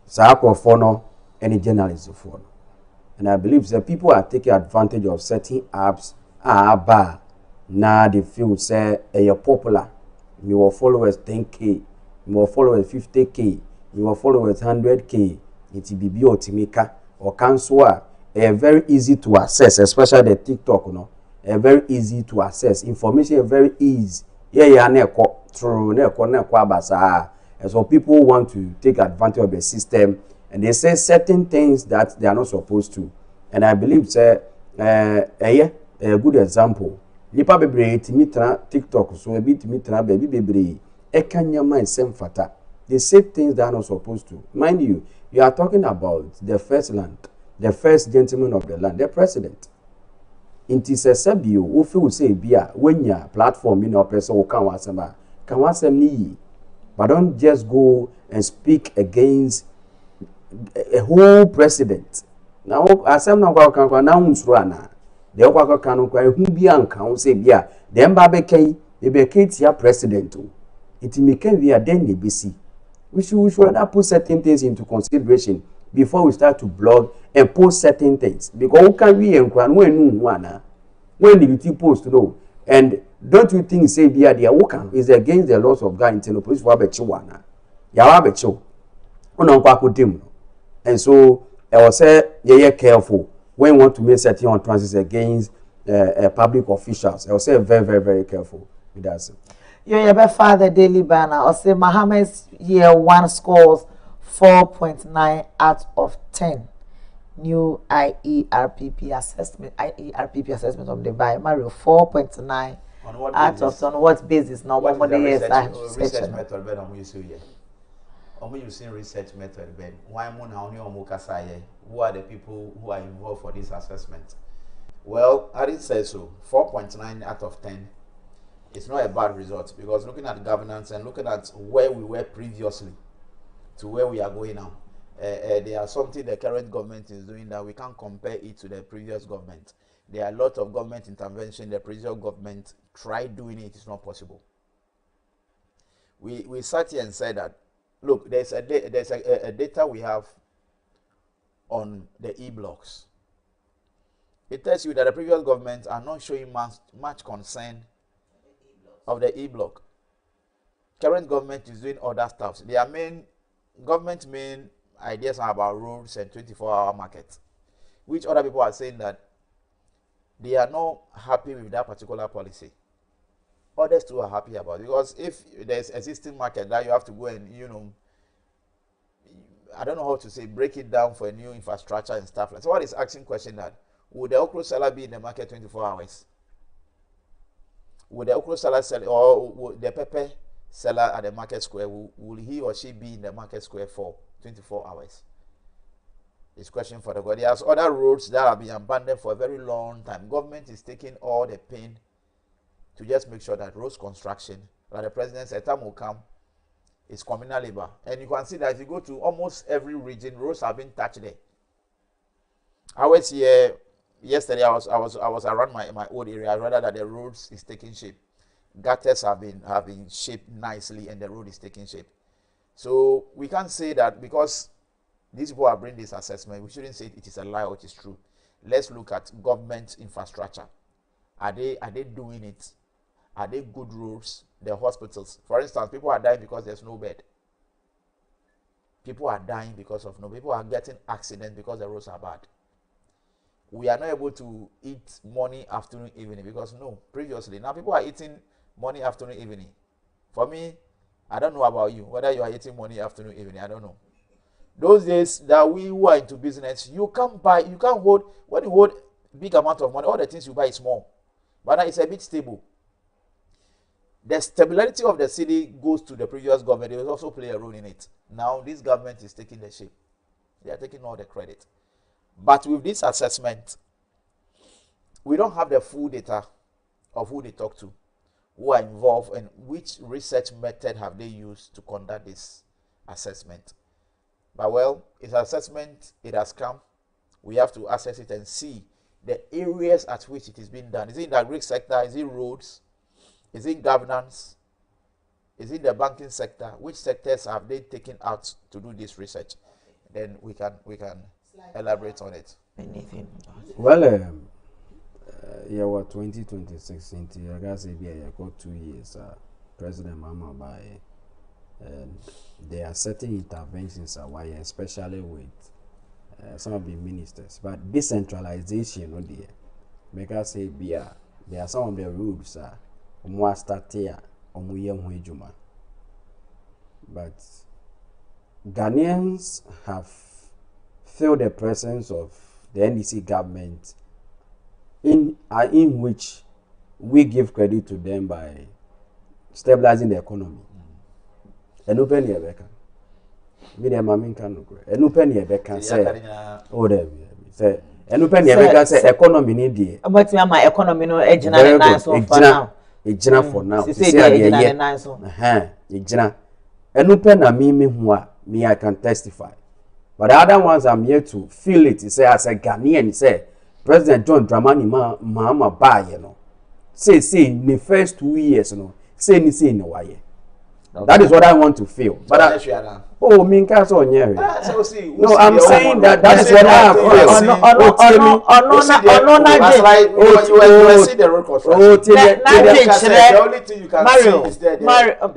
Speaker 1: Sakrofono and a journalist phone. And I believe that people are taking advantage of certain apps. Bad. Now they feel say you're popular. Your followers 10K, your followers 50K, your followers 100K. It's BB or Timika or Kanswa. Very easy to access, especially the TikTok, very easy to access. Information very easy. True, and so people want to take advantage of the system, and they say certain things that they are not supposed to. And I believe a good example. Nipa bebre timitra TikTok so a bit timitra baby bebre ekanyama isem fata. They say things that are not supposed to. Mind you, you are talking about the first land, the first gentleman of the land, the president. Inti se sebio ofi wo say bia when your platform person will come wasem ni. But don't just go and speak against a whole president. Now asem na kwa na unsuru ana. The Okwako Kano Kwa who be uncount say bia, then Babeke, the Beketia president. It may via then the BC. We should not put certain things into consideration before we start to blog and post certain things. Because can we and when did you post no? And don't you think say bia the Awokan is against the laws of God in the police for Abechiwana? Yawabecho. And so I was say yeah careful. When you want to make certain utterances against public officials, I will say very, very, very careful with that.
Speaker 5: Your father Daily Banner or say Mohammed's year 1 scores 4.9 out of 10 new IERPP assessment of the buy Mario 4.9 out of on what basis now
Speaker 6: what
Speaker 5: what
Speaker 6: is the
Speaker 5: is
Speaker 6: research method ben am use here using research method ben why mo na only omo kasa here who are the people who are involved for this assessment? Well, Harry says so 4.9 out of 10. It's not a bad result because looking at governance and looking at where we were previously to where we are going now, there are something the current government is doing that we can't compare it to the previous government. There are a lot of government intervention. The previous government tried doing it; it's not possible. We sat here and said that, look, there's a data we have on the e-blocks. It tells you that the previous government are not showing much concern of the e-block. Current government is doing other stuff. Their main ideas are about roads and 24-hour market, which other people are saying that they are not happy with that particular policy. Others too are happy about it because if there's existing market that you have to go and I don't know how to say break it down for a new infrastructure and stuff like. So what is asking question that would the okra seller be in the market 24 hours? Would the okra seller sell or would the pepper seller at the market square will he or she be in the market square for 24 hours? It's question for the God. There's other roads that have been abandoned for a very long time. Government is taking all the pain to just make sure that roads construction, like the president said, time will come, is communal labor. And you can see that if you go to almost every region, roads have been touched there. I was here yesterday. I was around my old area. I rather that the roads is taking shape. Gutters have been shaped nicely, and the road is taking shape. So we can't say that because these people are bringing this assessment. We shouldn't say it is a lie or it is true. Let's look at government infrastructure. Are they doing it? Are they good roads? The hospitals, for instance, people are dying because there's no bed. People are dying because of no. People are getting accidents because the roads are bad. We are not able to eat morning, afternoon, evening because no. Previously, now people are eating morning, afternoon, evening. For me, I don't know about you. Whether you are eating morning, afternoon, evening, I don't know. Those days that we who are into business, you can't hold, when you hold big amount of money, all the things you buy is small. But now it's a bit stable. The stability of the city goes to the previous government. They will also play a role in it. Now this government is taking the shape. They are taking all the credit. But with this assessment, we don't have the full data of who they talk to, who are involved, and which research method have they used to conduct this assessment. But well, it's an assessment, it has come. We have to assess it and see the areas at which it is being done. Is it in the agri sector? Is it roads? Is it governance? Is it the banking sector? Which sectors have they taken out to do this research? Then we can elaborate on it.
Speaker 5: Anything?
Speaker 1: Well, yeah, what 2026 into I guess I got 2 years. President Mama by, and there are certain interventions why, especially with some of the ministers. But decentralization, no dear. Make us say, there are some of the rules. But Ghanaians have felt the presence of the NDC government in which we give credit to them by stabilizing the economy. And open your becker. Me the mamin can no. And open your becker say, oh there say. And open your becker say economy need the.
Speaker 5: But my economy no ejina na so for now.
Speaker 1: Ejina for now.
Speaker 5: Say ejina na so.
Speaker 1: Ejina. And open na me I can testify. But the other ones I'm here to feel it. He say as a Ghanaian, he say President John Dramani Mahama ba you know. Say in the first 2 years you know. Say in the way. Okay. That is what I want to feel. But oh, me can't so near. No, I'm saying that is what I feel.
Speaker 6: You see the road construction. The only thing you can see is
Speaker 5: Mario.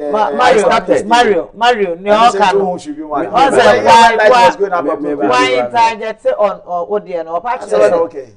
Speaker 5: Why target on Odian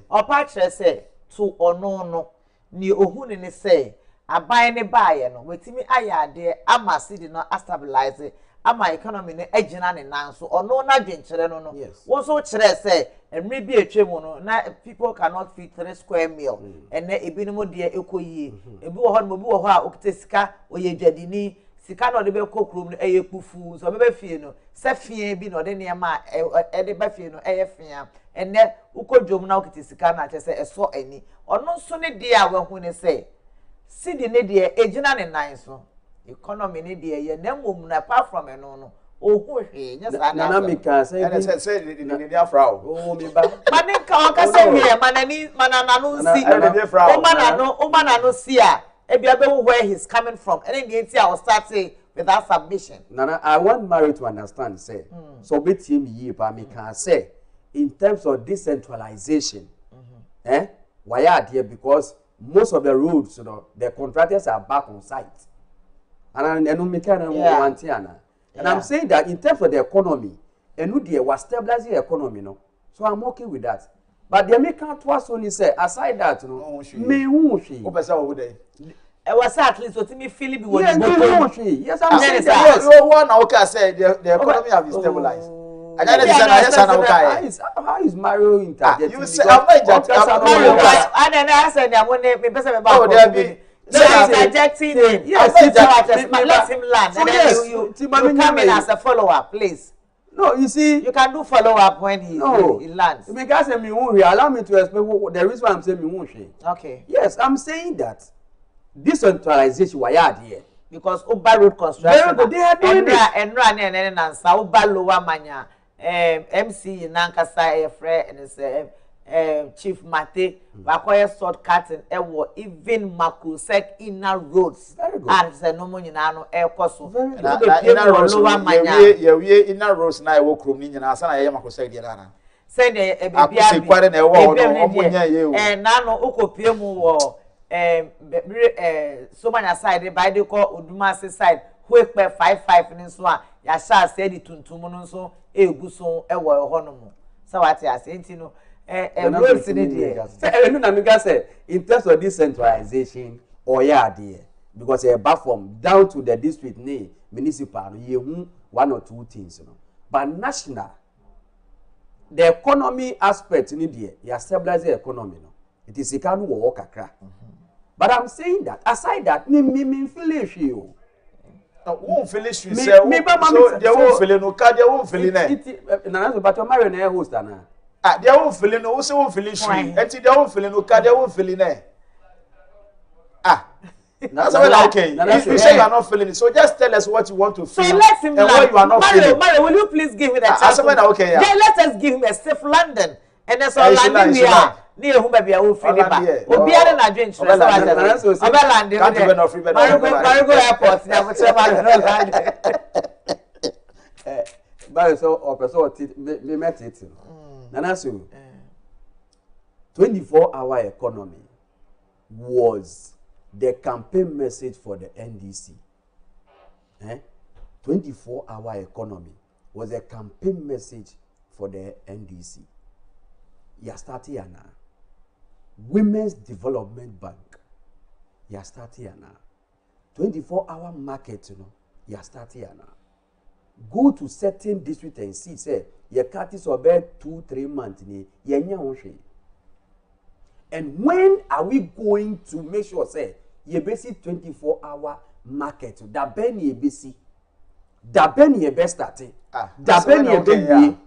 Speaker 5: or Patch say to or no ni ohun ni say aban ne buy no wetimi ayade ama see no stabilize ama economy no agina ne nan so ono na dwenkyere no
Speaker 1: Yes.
Speaker 5: wo so kire say emre bi etwemu no na people cannot feed 3 square meal ene ebinom de ekoyie ebi wo ho no bi wo ho a okite sika oye dwadini sika no de be kokrom no eye kpufu so be fie no se fie bi no de ne ma e de ba fie no eye fia ene ukodwom na okite sika na kyese eso ani ono so ne de a we hu ne say sidi ne de agina ne nan so economy ne de ye na mom na apart from eno no ohu hwe nya sa
Speaker 1: na me can say
Speaker 6: say the afra
Speaker 1: oh me ba
Speaker 5: mani ka o ka say here manana no si o manano si a ebia be where he's coming from and then the I will start say with that submission.
Speaker 1: Nana, I want Mary to understand, say, so bet him ye, but me can say, in terms of decentralization, why are there? Because most of the roads, you know, the contractors are back on site. And I me can and I'm saying that in terms of the economy, and who was stabilizing the economy, no. So I'm okay with that. But the American twice only say, aside that, you know, me won't she.
Speaker 5: I was at least what me feel be what
Speaker 1: yes, I'm saying that.
Speaker 6: Yes, no one okay say the economy have been stabilized.
Speaker 1: How is Mario interjecting?
Speaker 6: You say I'm not
Speaker 5: Mario, I said I want me person about.
Speaker 6: Oh, there be
Speaker 5: interjecting him.
Speaker 1: Yes,
Speaker 5: let him land. And then you come in as a follower, please.
Speaker 1: No, you see,
Speaker 5: you can do follow up when he lands.
Speaker 1: Because allow me to explain the reason why I'm saying me won't.
Speaker 5: Okay.
Speaker 1: Yes, I'm saying that decentralization why are there
Speaker 5: because Uber road construction.
Speaker 1: Very good. They are doing it.
Speaker 5: And run and answer Uber lower mania. MC Nankasa Efre and it's Chief Mate. Wakoya sword cutting. Even Makrusek inner roads.
Speaker 1: Very good.
Speaker 5: And the no money no air cost.
Speaker 6: Inner roads lower mania. Yeah, inner roads na I walk room in and Asana Makrusek Diana.
Speaker 5: Send a baby. And now Uko so many aside by the call Udumasi side who pe 55 in so ya sha say the tuntum no so egu so e wo honomo so what ya say ntino roads in there
Speaker 1: enu na me say in terms of decentralization or ya there because e back from down to the district municipal you hu one or two things you know but national the economy aspect in there ya stabilize the economy no it is ikanu wo kakra. But I'm saying that aside that, me feel you.
Speaker 6: Won't finish you say so they won't feel no car they won't feel it.
Speaker 1: Na but your marry na host na.
Speaker 6: They won't feel no so won't feel you. Enti they won't feel no car they won't feel it. That's okay. If you say you are not feeling it, so just tell us what you want to feel.
Speaker 5: So let him
Speaker 6: and what you are not feeling.
Speaker 5: Mario, will you please give me the example?
Speaker 6: Okay, yeah.
Speaker 5: Then let us give him a safe London. And that's all London we are. Near whom be a free ba. Obi are na adventure so Oberland. Marego airport na whatever.
Speaker 1: But so or person me met it. Nana so 24-hour economy was the campaign message for the NDC. 24-hour economy was a campaign message for the NDC. You starting now. Women's Development Bank. You starting now. 24-hour market, you know. You starting now. Go to certain district and see, say, your cat is about 2-3 months. And when are we going to make sure, say, you basic 24-hour market? That ben ye basic. That ben ye best starting. That ben ye ben.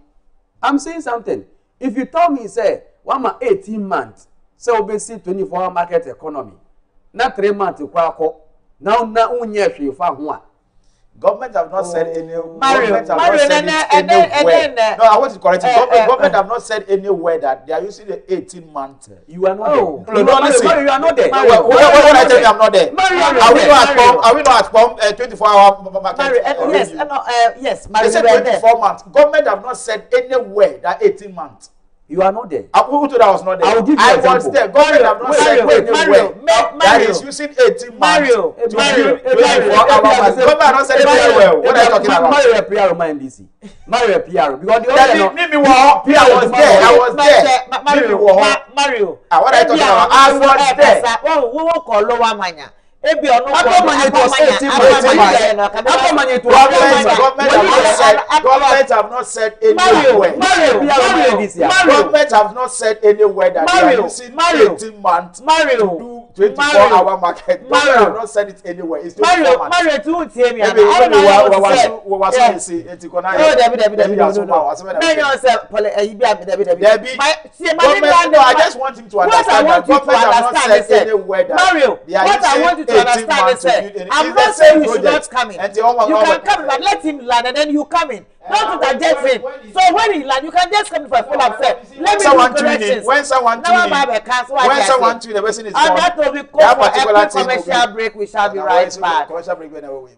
Speaker 1: I'm saying something. If you tell me, say, 18 months, so basic 24-hour market economy. Not 3 months to crack up. Now, unye one.
Speaker 6: Government have not said any.
Speaker 5: Mario,
Speaker 6: government have not said it anywhere. No, I want to correct it. Government have not said anywhere that they are using the 18-month.
Speaker 1: You are not there.
Speaker 6: No, listen.
Speaker 1: Mario, you are not there.
Speaker 6: When I tell you I'm not there, are we not at 24-hour market?
Speaker 5: Mario, yes, Mario.
Speaker 6: They said 24 months. Government have not said anywhere that 18 months.
Speaker 1: You are not there.
Speaker 6: Who told I was not there?
Speaker 1: I will give you
Speaker 6: I
Speaker 1: example.
Speaker 6: was there. Government have not said anywhere. That is using 18 months to do 24-hour market. Government have not said anywhere. What are you talking about?
Speaker 1: Mario PR man DC. Mario PR because the
Speaker 6: other PR was there. I was there.
Speaker 5: Mario.
Speaker 6: What are you talking about? I was there.
Speaker 5: We will call lower mania. Ebi ono ko.
Speaker 1: Government have
Speaker 6: not said anywhere. Government have not said anywhere that they are using 18 months to do 24-hour market. Government have not said it anywhere. It's 24 months.
Speaker 5: Mario, tu tie mi ana.
Speaker 6: I just want him to understand that government have not said anywhere that
Speaker 5: Mario, what I want you to understand is that I'm not saying you should not come in. You can come in, but let him land and then you come in. Not to just him. So when he land, you can just come in for a full upset. Let me do corrections.
Speaker 6: When someone tune in, the person is gone.
Speaker 5: And that will be called for every commercial break. We shall be right back.
Speaker 6: Commercial break whenever we.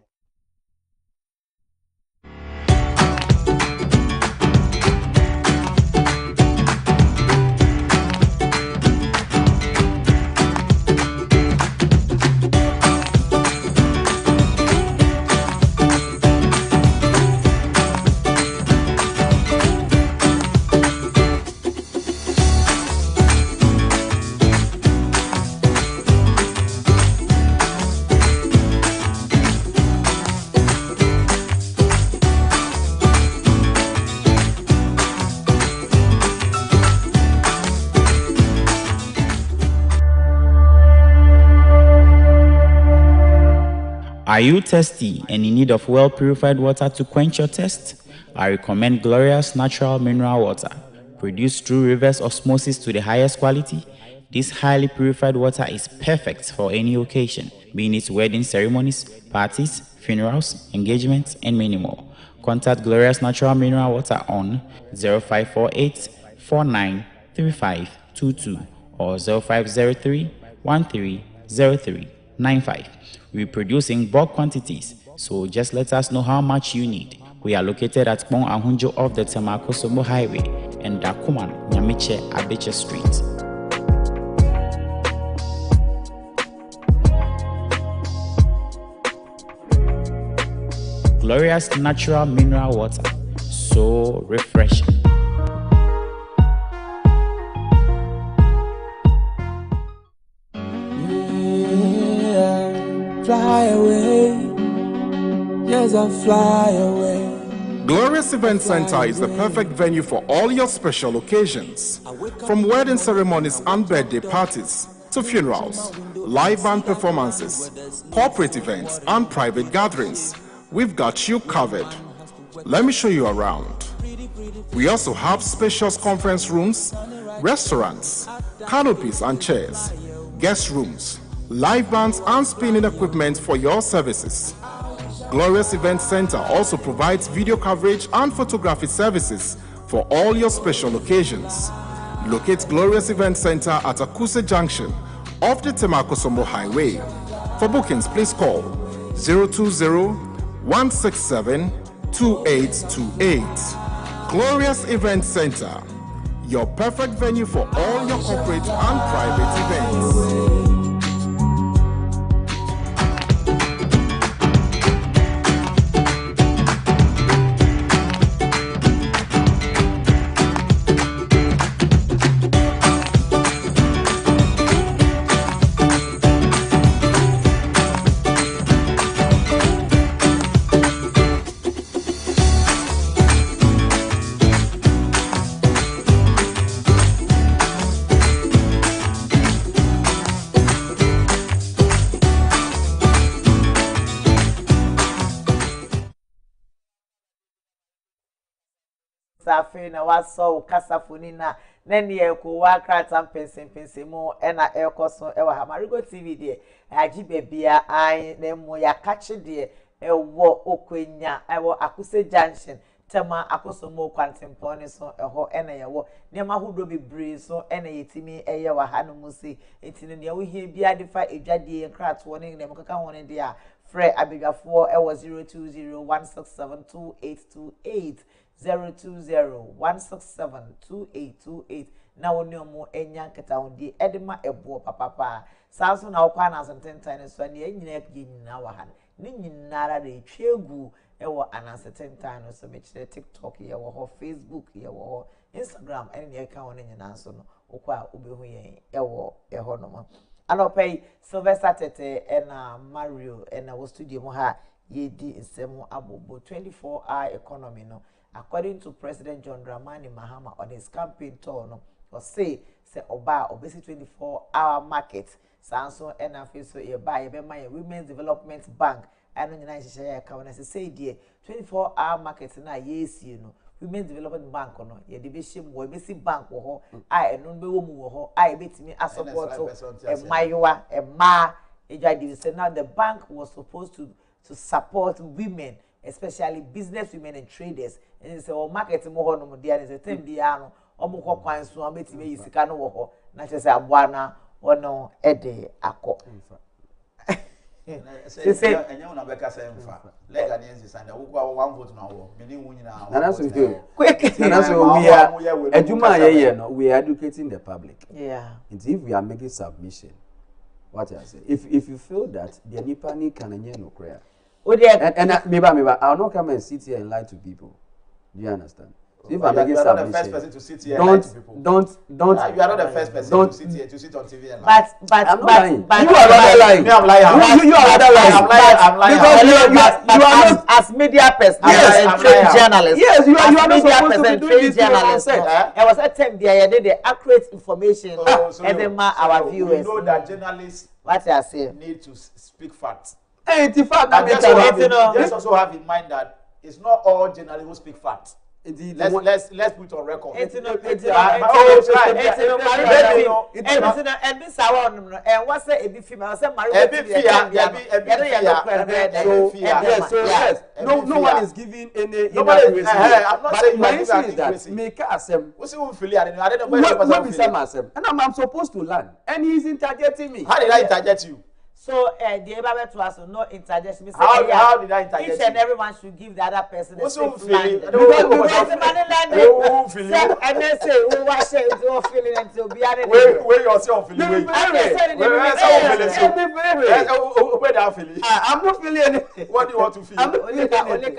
Speaker 2: Are you thirsty and in need of well-purified water to quench your thirst? I recommend Glorious Natural Mineral Water, produced through reverse osmosis to the highest quality. This highly purified water is perfect for any occasion, being it wedding ceremonies, parties, funerals, engagements, and many more. Contact Glorious Natural Mineral Water on 0548 493522 or 0503 130395. We produce in bulk quantities, so just let us know how much you need. We are located at Pong Ahunjo off the Temakosomo Highway and Dakuman, Nyamiche, Abeche Street. Glorious Natural Mineral Water, so refreshing.
Speaker 3: Fly away, yes, I'll fly away.
Speaker 4: Glorious Event Center is the perfect venue for all your special occasions. From wedding ceremonies and birthday parties to funerals, live band performances, corporate events, and private gatherings, we've got you covered. Let me show you around. We also have spacious conference rooms, restaurants, canopies and chairs, guest rooms, live bands and spinning equipment for your services. Glorious Event Center also provides video coverage and photography services for all your special occasions. Locate Glorious Event Center at Akuse Junction off the Temakosomo Highway. For bookings, please call 020-167-2828. Glorious Event Center, your perfect venue for all your corporate and private events.
Speaker 5: Safi na waso kasafoni na nene eko wakrata mpense mu ena ekoso ewa ha Marego TV de aji bebia an na mu ya kache de ewo okwenya ewo Akuse Junction tema akosomo kwantempone so eho ena yewo nema hudo bebre so ena yetimi eye wa ha no musi entine ne wo hie bia de fa edwade krato ne nem kaka won de a frɛ abegafo ewo 0201672828 020-167-2828 na woni omo enya nketa hondi edema ebo papapa sanso na okwa na sententan so ne nyina nyina wa han ne nyinara de twegu ewo anasententan no so mechire TikTok ye wo ho Facebook ye wo ho Instagram ene ne ka woni nyina so no okwa obehu yen ewo eho no ma Anopay Sylvester Tete and Mario and our studio moha ye di nsemu abobo 24-hour economy no according to President John Dramani Mahama on his campaign tour no or say oba obesi 24-hour market sanso and afi so e buy e be my Women's Development Bank anu nyina hihye ka wona say die 24-hour market na yes you know Women's Development Bank no ye de be shim wo be si bank wo ho a eno be wo mu wo ho a e betimi support e mayowa e ma ejadi say now the bank was supposed to support women, especially business women and traders. And they say, oh, market mo ho no mo dia say tem bia no omo kɔ kwan so ametime yisika no wo ho na che say aboana ono ede akɔ.
Speaker 6: Say enya una beka say mfa. Lega ni enzi sanda wo kwa one vote na wo. Me ni wu nyina.
Speaker 1: And that's okay. And so we are aduma ye no we are educating the public.
Speaker 5: Yeah.
Speaker 1: And if we are making submission, what I say, if you feel that the nipani can no prayer. And maybe I'll not come and sit here and lie to people. Do you understand? So if I'm making
Speaker 6: submission, not the first person to sit here and lie to people.
Speaker 1: Don't.
Speaker 6: You are not the first person to sit here to sit on TV and
Speaker 5: lie. But
Speaker 1: I'm not lying.
Speaker 5: But
Speaker 1: you are rather lying.
Speaker 6: Me, I'm lying.
Speaker 1: You are rather lying.
Speaker 6: I'm lying.
Speaker 1: Because you are not
Speaker 5: as media person.
Speaker 1: Yes,
Speaker 5: trained journalist.
Speaker 1: Yes, you are not supposed to be doing this
Speaker 5: journalist.
Speaker 1: There
Speaker 5: was a time there did the accurate information and then our viewers.
Speaker 6: We know that journalists need to speak facts.
Speaker 1: Hey, it's fact that
Speaker 6: just also have in mind that it's not all journalists who speak facts.
Speaker 1: Indeed,
Speaker 6: let's put on record.
Speaker 5: And this and what's the a bit female?
Speaker 1: Yes. No one is giving any.
Speaker 6: I'm not saying
Speaker 1: my issue is that make us and I'm supposed to learn, and he's interjecting me.
Speaker 6: How did I interject you?
Speaker 5: So the able to us no interjection.
Speaker 6: How did I interject?
Speaker 5: Each and everyone should give the other person a safe
Speaker 6: feeling.
Speaker 5: And then say, "Oh, why say you feeling until be added?"
Speaker 6: Where yourself feeling?
Speaker 1: I'm not feeling anything.
Speaker 6: What do you want to feel?
Speaker 1: I'm not feeling anything.
Speaker 6: What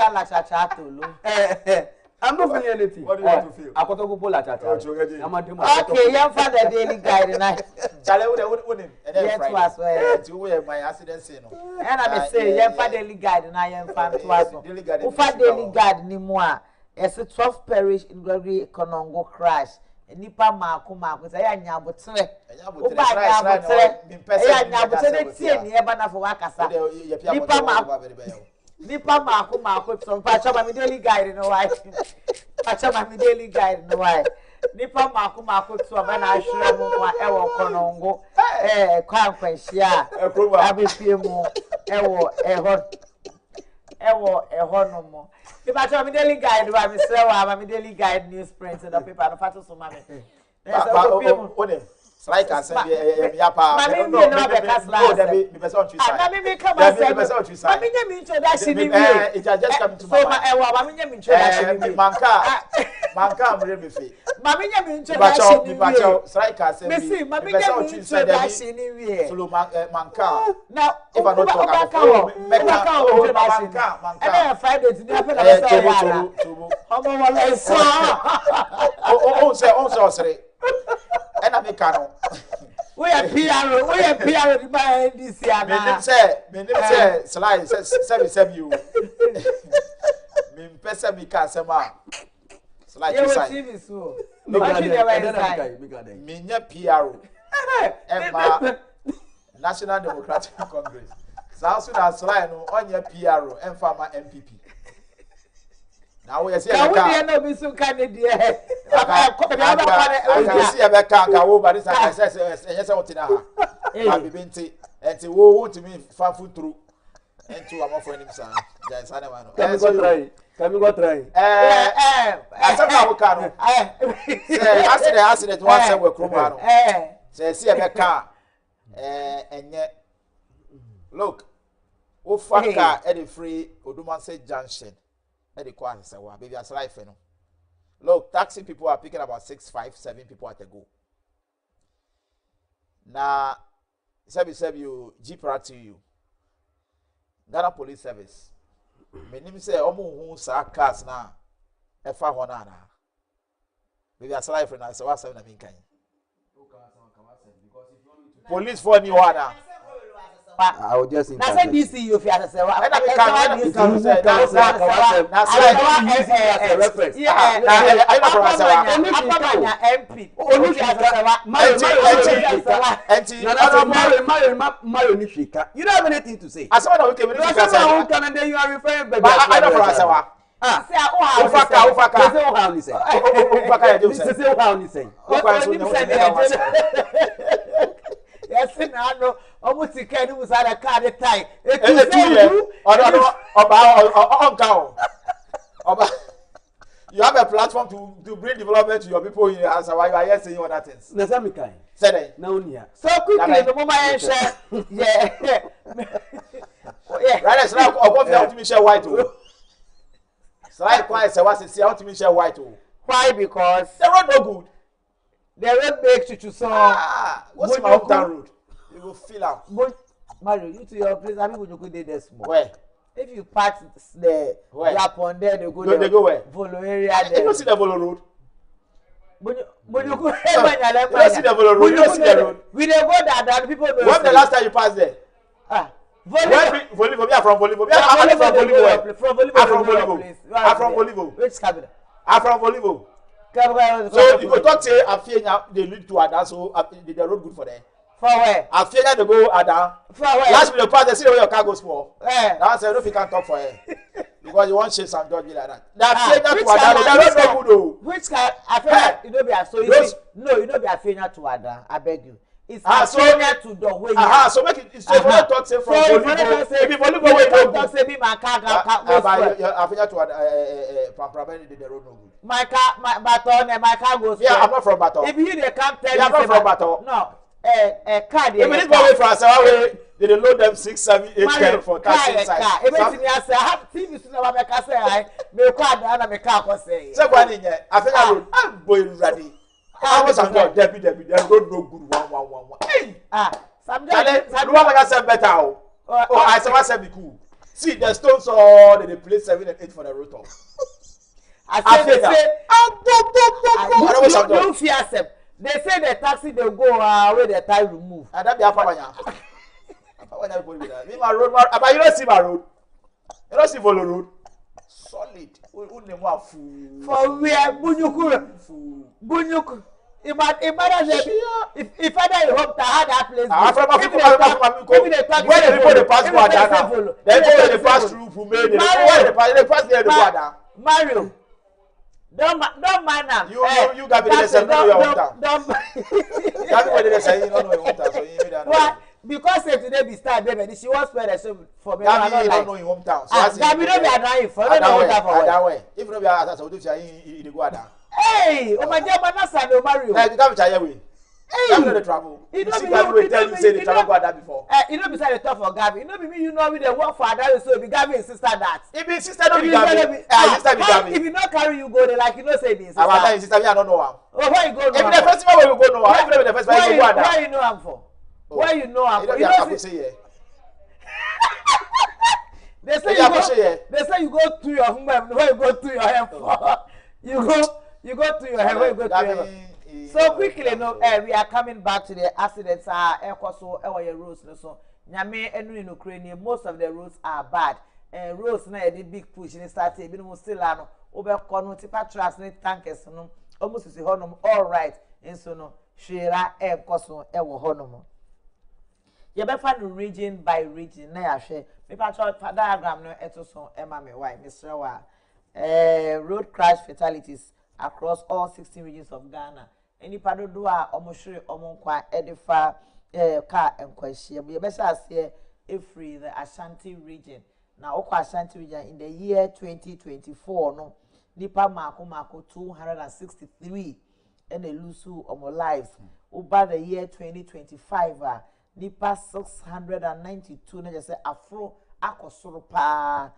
Speaker 6: do you want to feel?
Speaker 5: Okay, young father daily guide and I.
Speaker 6: My accident,
Speaker 5: and I say, young father daily guide and I am fan to us. Who find daily guide ni more? As a 12th parish in Gregory Konongo crash. Nipa Marco say I nyabotre. Nipa Marco some patcha my daily guide no why. Patcha my daily guide no why. Nipa Marco so when I share mo ewo Konongo kwan kwanhia abefie mo ewo no mo. The patcha my daily guide wa me say wa my daily guide newsprint in the paper no fato so ma me.
Speaker 6: Like I said, Yapa. It has just come to my mind. Manka, I'm really free.
Speaker 5: Now,
Speaker 6: if I don't talk about and I make a
Speaker 5: we are PR by this year.
Speaker 6: Me say, slide, send you. Me pesa me ka sema. Slide you say. Me nya PR. Emma National Democratic Congress. South Sudan slide no onya PR and farmer MPP. Now we see a car.
Speaker 5: No be so kind of dear.
Speaker 6: I can see a car go, but I says, yes, out in a I'll be binty, and to wo to me far foot through. And to a more friend himself. Yes, I know.
Speaker 1: Can we go try?
Speaker 6: I don't know how I said it once and we're Cromano. Say, see a car. And yet, look, oh, fuck car, Eddie Free, Odumanse Junction. Baby, as life, you know. Look, taxi people are picking about 6, 5, 7 people at a go. Now, you Jeep to you. Ghana Police Service. My name say, Omo who sa cars now. Efa honana. Baby, as life, and I say, what's happening? police for ni wana.
Speaker 1: I will just
Speaker 5: na say DC you fi asese wa
Speaker 6: And I be can say
Speaker 1: that's a reference.
Speaker 5: yeah
Speaker 6: I know from Asawa.
Speaker 5: Apamanya MP
Speaker 1: Onu shika Mario ni shika. You don't have anything to say.
Speaker 6: Asawa na we came in
Speaker 1: Because
Speaker 6: Asawa.
Speaker 1: someone can and then you are referring back.
Speaker 6: I know from Asawa.
Speaker 5: say o
Speaker 6: Ufaka.
Speaker 1: Say what you say.
Speaker 6: Ufaka ya do say.
Speaker 1: Say what you say.
Speaker 6: Ufaka so na.
Speaker 5: yes na no almost can use other card tie
Speaker 6: you have a platform to bring development to your people in answer why you are here saying other things.
Speaker 1: Na say me kai.
Speaker 6: Say that.
Speaker 1: Na unia.
Speaker 5: so quickly the moment share yeah
Speaker 6: Right, so now of course you share white oh. So I quite say what say how to share white oh.
Speaker 5: why because
Speaker 6: The road no good.
Speaker 5: the road makes you to so
Speaker 6: What's my hometown road? You will fill out.
Speaker 5: Mario you to your place I mean when you go there small
Speaker 6: Where?
Speaker 5: if you pass the gap on there they go
Speaker 6: They go where?
Speaker 5: Volo area
Speaker 6: You
Speaker 5: there
Speaker 6: don't see the Volo road.
Speaker 5: when you go
Speaker 6: You don't see the Volo road. You don't see the road.
Speaker 5: we dey go that people know
Speaker 6: When the last time you passed there? Volivo, me are from Volivo. I'm from Volivo. I'm from Volivo. I'm from Volivo.
Speaker 5: Which cabinet?
Speaker 6: I'm from Volivo. So you go talk say Afenya they lead to Ada, so the road good for them.
Speaker 5: For where?
Speaker 6: Afenya they go Ada.
Speaker 5: For where?
Speaker 6: Last week they pass, they see where your car goes for.
Speaker 5: Now
Speaker 6: say no, you can't talk for her because you want share some judge like that. The Afenya to Ada, the road no good though.
Speaker 5: Which kind? Afenya, you know be so you no, you know be Afenya to Ada. I beg you. It's Afenya to the way.
Speaker 6: So make it so for talk say from Volivo. If Volivo way no
Speaker 5: talk say me my car
Speaker 6: Afenya to Ada, from the road no good.
Speaker 5: My car, my baton, and my car goes.
Speaker 6: Yeah, I'm not from Baton.
Speaker 5: If you they can't tell
Speaker 6: me, I'm not from Baton.
Speaker 5: No, car.
Speaker 6: If it is going for Asawa, they load them 6, 7, 8, 10 for taxi inside.
Speaker 5: Everything I say, I have TV to never make us say, I may car down and make car say.
Speaker 6: So, one in here, I think I'm boy ready. I was on God, Debbie, the road no good. One. Sometimes I don't say better. Oh, I said be cool. See, the stones all they play 7 and 8 for the road.
Speaker 5: I say, don't fear them. They say the taxi they go where the tire remove.
Speaker 6: And that be a fire. Me my road, but you don't see my road. You don't see Volo road. Solid.
Speaker 5: For where Bunyuku. If I die hope to have that place.
Speaker 6: Where the people they pass Guadana. They go they pass through Fumé. They pass there the Guadana.
Speaker 5: Mario. Don't mind them.
Speaker 6: You got me say no your hometown. Don't Gabi say you don't know your hometown, so you know.
Speaker 5: Why? Because today be start baby. She was spread for me.
Speaker 6: Gabi don't know your hometown. So
Speaker 5: Gabi don't be annoying for. Don't know hometown for
Speaker 6: that way. If no be as so do say you go ada.
Speaker 5: Hey, o ma je manasa no Mario.
Speaker 6: Hey, you got me tell you. Hey, you the travel. You see Gabi will tell you say the travel go ada before.
Speaker 5: You know beside the top for Gabi. You know be me you know we dey work for Ada so be Gabi and sister that.
Speaker 6: If be sister don't be Gabi. Sister be Gabi.
Speaker 5: If you not carry you go there like you know say be sister.
Speaker 6: Our time sister me I don't know am.
Speaker 5: Oh, where you go now?
Speaker 6: If the festival where we go now, if the festival we go ada.
Speaker 5: Where you know am for? Where you know am for?
Speaker 6: You know say here.
Speaker 5: They say you go to your home where you go to your head for. You go to your head where you go to your head. So quickly no we are coming back to the accidents so your roads no so nyame enu in Ukraine most of the roads are bad and roads na e big push in start e bi no still ano obekọ no tipa trucks ne tankers no almost si honom all right enso no hwera enkoso e wo honom ye be fa no region by region na ya hwe me pa diagram no eto so e ma me why Mr. Wa road crash fatalities across all 16 regions of Ghana. Any padodo a omohwere omonkwa edifa car enkwahie ye be say free the Ashanti region. Now okwa Ashanti region in the year 2024 no nipa mako 263 and they lose omo lives. Over the year 2025 nipa 692 na just say afro akosoro pa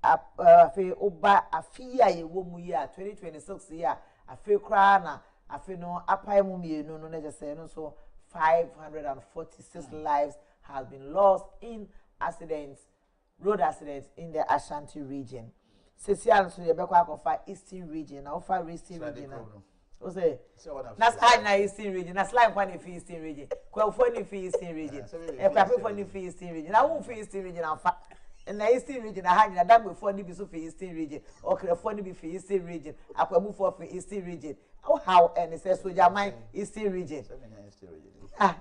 Speaker 5: afi oba afia ye wo mu year 2026 year afi kra na afi no apai mu mienu no na just say no so 546 lives has been lost in road accidents in the Ashanti region. Sesian so ye be kwa kofa Eastern region na ofa Eastern region O say
Speaker 6: what
Speaker 5: na slide na Eastern region na slide kwa ni fi Eastern region kwa fo ni fi Eastern region e kwa pe fo ni fi Eastern region na wo fi Eastern region afa na Eastern region na ha nyina dam fo ni bi so fi Eastern region okre fo ni bi fi Eastern region akwamu fo fi Eastern region how and say soja man Eastern region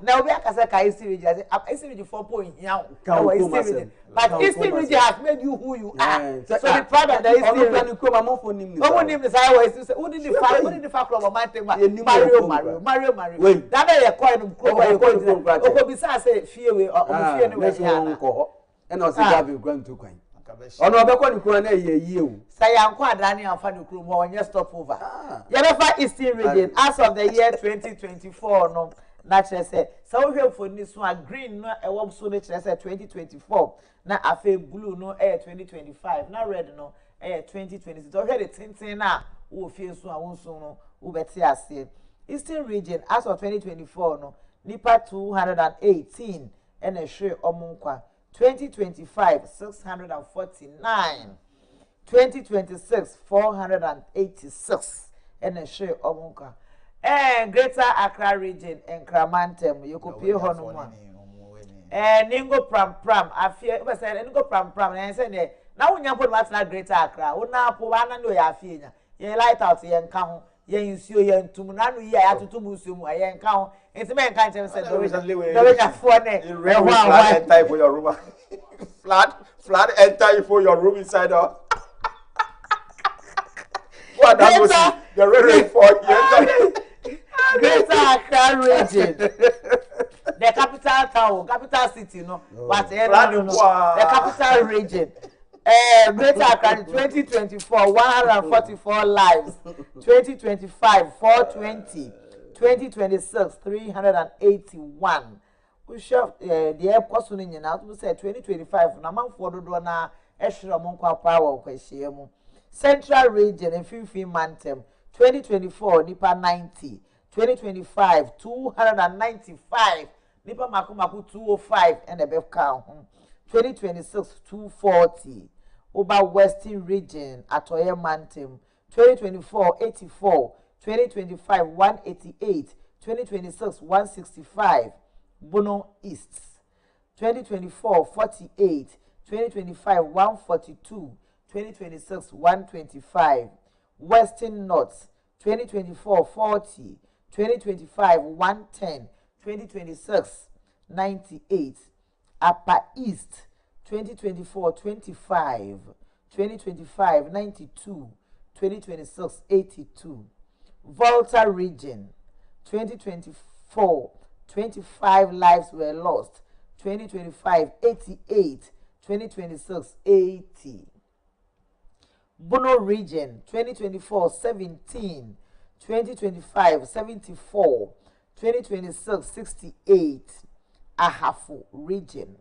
Speaker 5: na obi akasa ka Eastern region Eastern region 4.9 now Eastern region but Eastern region has made you who you are so the proud of the Eastern region
Speaker 1: ko ma mo fo nim ni
Speaker 5: omo nim ni say we who did the fact of man take Mario that dey coin ko bi say fie we omo fie no we ya
Speaker 1: ko e na o se David Grantu kwan ono obekọ ni kuro na yeye o
Speaker 5: say yanko adani amfa ni kuro mo onye stop over ye be fa Eastern region as of the year 2024 no na chere say so hwe mfoni so a green no e wo so no chere say 2024 na afa blue no 2025 na red no 2026 so hwe the tintin na wo fie so a won so no wo beti ase Eastern region as of 2024 no nipa 218 and a hwe omunkwa 2025 649 2026 486 and a share omunka Greater Accra region and Kramantem you could pay honor Ningo pram afia we say Ningo pram and say na wonya po na Greater Accra una po wana no ya afia nya ye light out ye nka ho ye nsuo ye ntum na no ye atoto musuo mu ye nka ho enti me nka ntem say do we fo ne
Speaker 1: flood enter for your room flood enter for your room inside of what that was the rain for you
Speaker 5: Greater Accra region the capital town capital city no but the capital region Greater Accra 2024 144 lives 2025 420 2026 381 we shall the airport so nyina to say 2025 na manfo dodo na ehwere mo nkwa power kwahye mu Central region and Fifi Mantem 2024 nipa 90 2025 295 nipa makumaku 205 and a befka 2026 240 Oba Western region Atoye Mantem 2024 84 2025 188 2026 165 Bono East 2024 48 2025 142 2026 125 Western North 2024 40 2025 110 2026 98 Upper East 2024 25 2025 92 2026 82 Volta region 2024 25 lives were lost 2025 88 2026 80 Bono region 2024 17 2025 74 2026 68 Ahafo region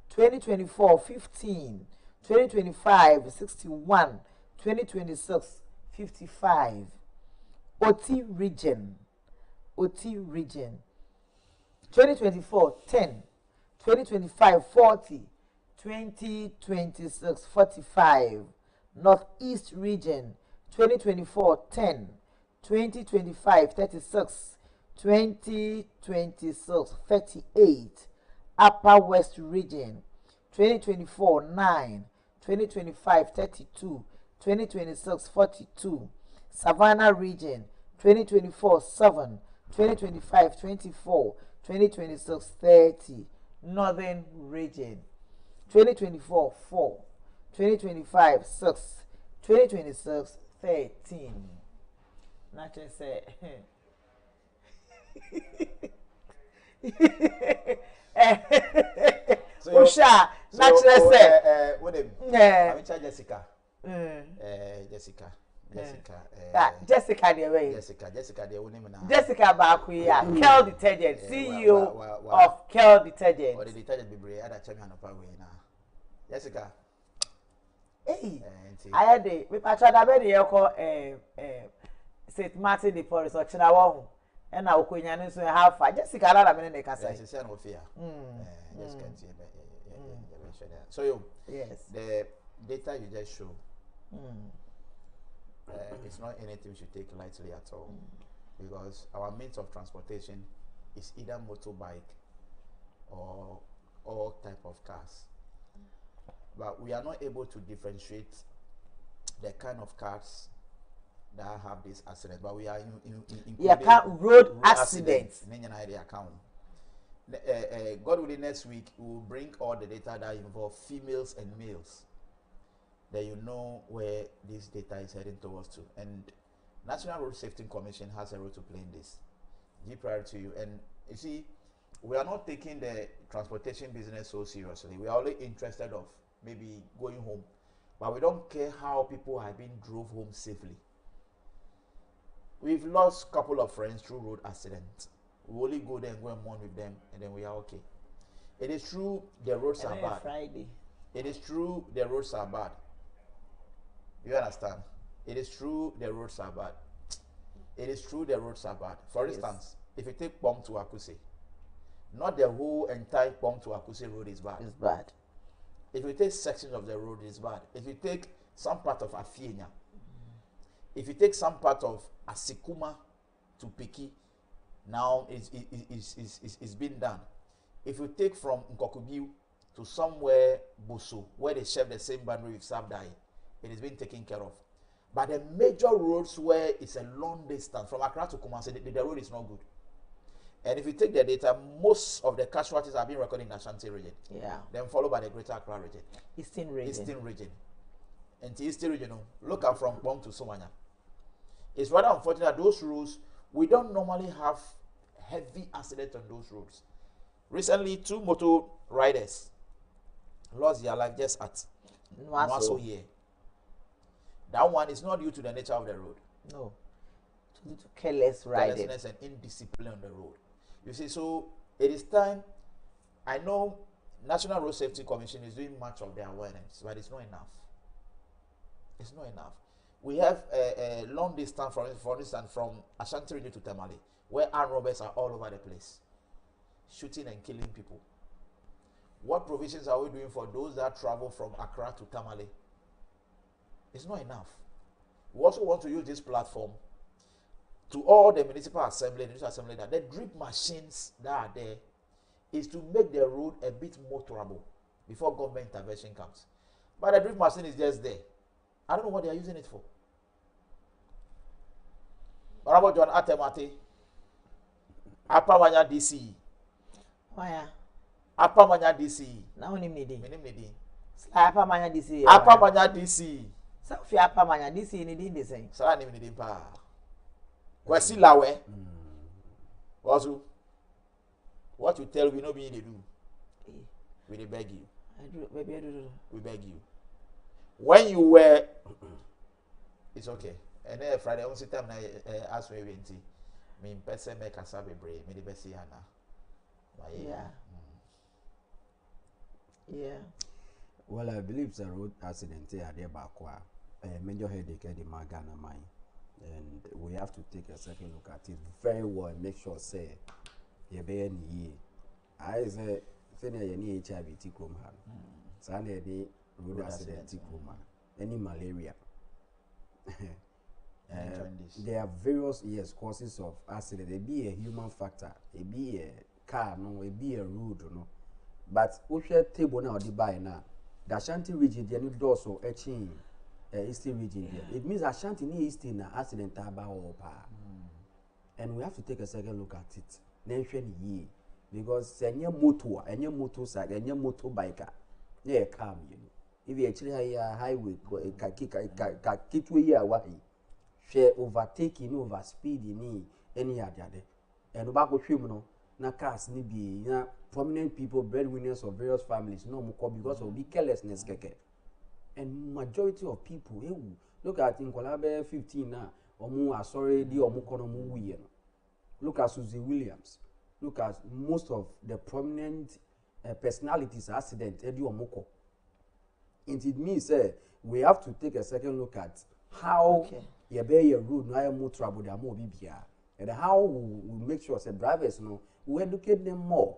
Speaker 5: 2024 15 2025 61 2026 55 Oti region 2024 10 2025 40 2026 45 Northeast region 2024 10 2025 36 2026 38 Upper West region 2024 9 2025 32 2026 42 Savannah region 2024 7 2025 24 2026 30 Northern region 2024 4 2025 6 2026 13 not just say Usha naturally say
Speaker 6: what I'm Jessica
Speaker 5: Jessica the way
Speaker 6: Jessica the woman
Speaker 5: Jessica Bakuya Kel Detergent CEO of Kel Detergent
Speaker 6: or the detergent be brave other champion of power now Jessica
Speaker 5: hey I had the we patcha da be dey call St Martin the Forest or Chinawa ho e na okonya ne so half Jessica ala me ne kasa
Speaker 6: yes say no fear Jessica so you
Speaker 5: yes
Speaker 6: the data you just show it's not anything we should take lightly at all because our means of transportation is either motorbike or all type of cars. But we are not able to differentiate the kind of cars that have this accident. But we are including
Speaker 5: road accidents.
Speaker 6: God willing, next week we will bring all the data that involve females and males. Then you know where this data is heading towards to. And National Road Safety Commission has a role to play in this. Give priority to you. And you see, we are not taking the transportation business so seriously. We are only interested of maybe going home, but we don't care how people have been drove home safely. We've lost a couple of friends through road accidents. We only go there and go and mourn with them, and then we are okay. It is true the roads are bad.
Speaker 5: Friday.
Speaker 6: It is true the roads are bad. You understand? It is true the roads are bad. It is true the roads are bad. For instance, if you take Pom to Akuse, not the whole entire Pom to Akuse road is bad.
Speaker 5: It's bad.
Speaker 6: If you take sections of the road, it's bad. If you take some part of Afienya, if you take some part of Asikuma to Piki, now it's been done. If you take from Nkokubiu to somewhere Boso, where they share the same boundary with Sabdai, it is being taken care of. But the major roads where it's a long distance from Accra to Kumasi, the road is not good. And if you take the data, most of the casualties are being recorded in the Ashanti region.
Speaker 5: Yeah.
Speaker 6: Then followed by the Greater Accra region.
Speaker 5: Eastern region.
Speaker 6: And the Eastern region, look at from Pom to Somanya. It's rather unfortunate that those roads, we don't normally have heavy accidents on those roads. Recently, 2 motor riders lost their life just at Nwaso here. That one is not due to the nature of the road.
Speaker 5: No. Due to careless riding.
Speaker 6: Carelessness and indiscipline on the road. You see, so it is time. I know National Road Safety Commission is doing much of their awareness, but it's not enough. It's not enough. We have a long distance, for instance, from Ashanti region to Tamale, where armed robbers are all over the place, shooting and killing people. What provisions are we doing for those that travel from Accra to Tamale? It's not enough. We also want to use this platform to all the municipal assembly that the drip machines that are there is to make the road a bit more tolerable before government intervention comes. But the drip machine is just there. I don't know what they are using it for. What about John Atemate? Apamanya DC.
Speaker 5: Why?
Speaker 6: Apamanya DC.
Speaker 5: Now we need it.
Speaker 6: Minimidi.
Speaker 5: Apamanya DC.
Speaker 6: Apamanya DC.
Speaker 5: So if you Apamanya DC, you need the same.
Speaker 6: So I need it. Kwesi lawe. Also, what you tell we no be they do. We beg you.
Speaker 5: Maybe I do.
Speaker 6: We beg you. When you were, it's okay. And then Friday, I want to tell me ask me anything. Me person make a sabe brave. Me the best Hana.
Speaker 5: Yeah. Yeah.
Speaker 1: Well, I believe the road accident here there back major headache at the Magana mine. And we have to take a second look at it very well and make sure say you be any I say any HIV ticum han. Sunday any road accident ticum any malaria. There are various causes of accident. It be a human factor, it be a car, no, it be a road, no. But we share table now the buy now. The Ashanti region, the new dorsal etching Eastern region there. It means Ashanti near Eastern accident about and we have to take a second look at it. Nation ye because any motorcycle, any motorbiker, yeah, come you know. If you actually have a highway, kick way away, share overtaking, over speeding, any other. And back with you, na cars ni be prominent people, breadwinners of various families, no more because of the carelessness keke. And majority of people, look at in Colabe 15 now, or more sorry, the or more look at Susie Williams, look at most of the prominent personalities accident, Eddie Omoko. It means we have to take a second look at how you bear your road, no more trouble, there more BBR, and how we make sure that drivers know we educate them more.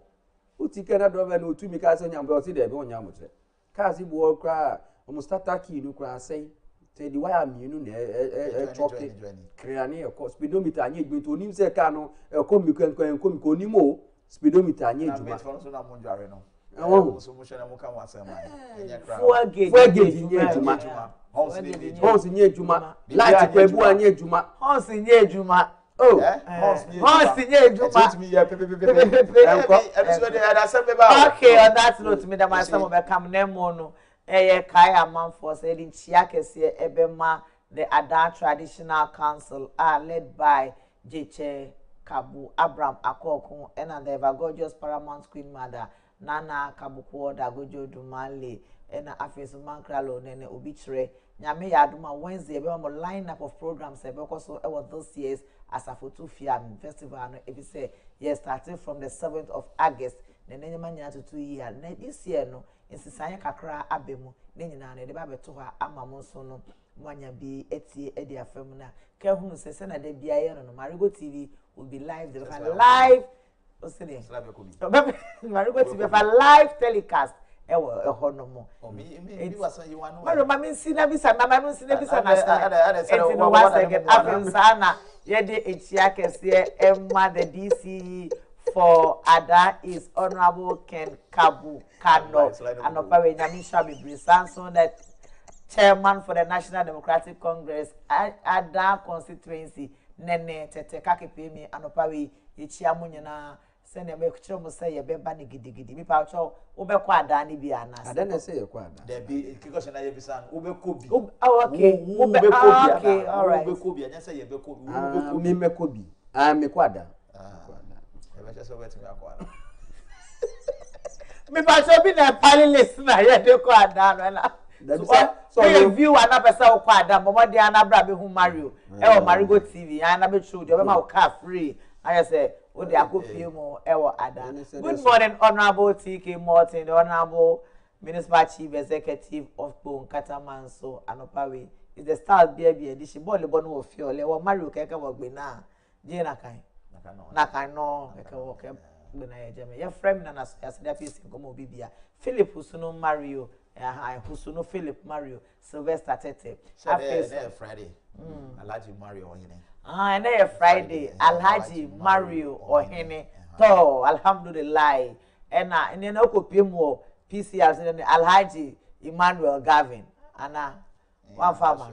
Speaker 1: Uti kana driver no to me cars on your see there on your cars if work cry almost start attacking you cry say Say the wire mienu na choke creane e ko speedometer anye edwuma to onim se ka no e ko mi ko onim o speedometer anye edwuma
Speaker 6: na me so na monjare no so mo shena mo ka mo asema enye kra
Speaker 5: fuel gauge
Speaker 1: nye edwuma
Speaker 6: Horse
Speaker 1: nye edwuma light kwa ebu anye edwuma
Speaker 5: horse nye edwuma
Speaker 1: oh
Speaker 5: horse nye edwuma
Speaker 6: to me yeah pepe
Speaker 5: okay on that note me that my some be come na mo no kai amanfo say the chia kese ebema the Ada Traditional Council are led by Jeche Kabu Abraham Akoko and the ever gorgeous paramount queen mother Nana Kabuko Dagojo Dumale and Afesu Mankralo Nene Obitre Nyame Yaduma Wednesday a lineup of programs because this year's Asafotu Fiam Festival if you say yes starting from the 7th of August then manya to 2 years this year no insisanya kakra abemu ne nyina na de ba beto ha amamo so no mwanya bi etie edi afam na ka hunu se na de bia ye no Marego TV will be live live osene Marego TV for live telecast eho no mo
Speaker 6: me wasa you wan
Speaker 5: no ma min si na bisa mama min si na bisa na enti no once again afin sana ye de etia kese emma the DCE for Ada is Honorable Ken Kabu Kano and Opawe Nyamisha Bibrisanson that chairman for the National Democratic Congress Ada constituency Nene Tete Kakepemi and Opawe Ichiamu nyina sene me kuchiro mo say ye beba ni gidigidi mi pa cho obekọ Ada ni bia na
Speaker 1: Ada na say ye kwa Ada
Speaker 6: there be kikoso na ye bisa obekọ bi
Speaker 5: okay
Speaker 6: okay
Speaker 5: all right
Speaker 6: obekọ bi anya say ye bekọ
Speaker 1: mi mekọ bi me kwa Ada
Speaker 6: so wait me akwa
Speaker 5: me pa so bi na pali list na ye de ko Ada no na so you view ana pesa ko Ada mo de ana bra be hu Mario e Marego TV ana be true de be ma car free I say o de akopie mo e Ada. Good morning Honorable TK Morton, the Honorable Municipal Chief Executive of Bonkata Manso Anopawe is the start baby edition ball no of feel le Mario keke wo gbe na je na kan na kan no keke wo ke gbe na ye jeme ye frame na asida pisi komo bibia Philip Usuno Mario Usuno Philip Mario Sylvester Tete
Speaker 6: after Friday Alhaji Mario Ohene
Speaker 5: and then Friday Alhaji Mario Ohene to alhamdulillah and then okopiem wo PCR and Alhaji Emmanuel Gavin ana one farmer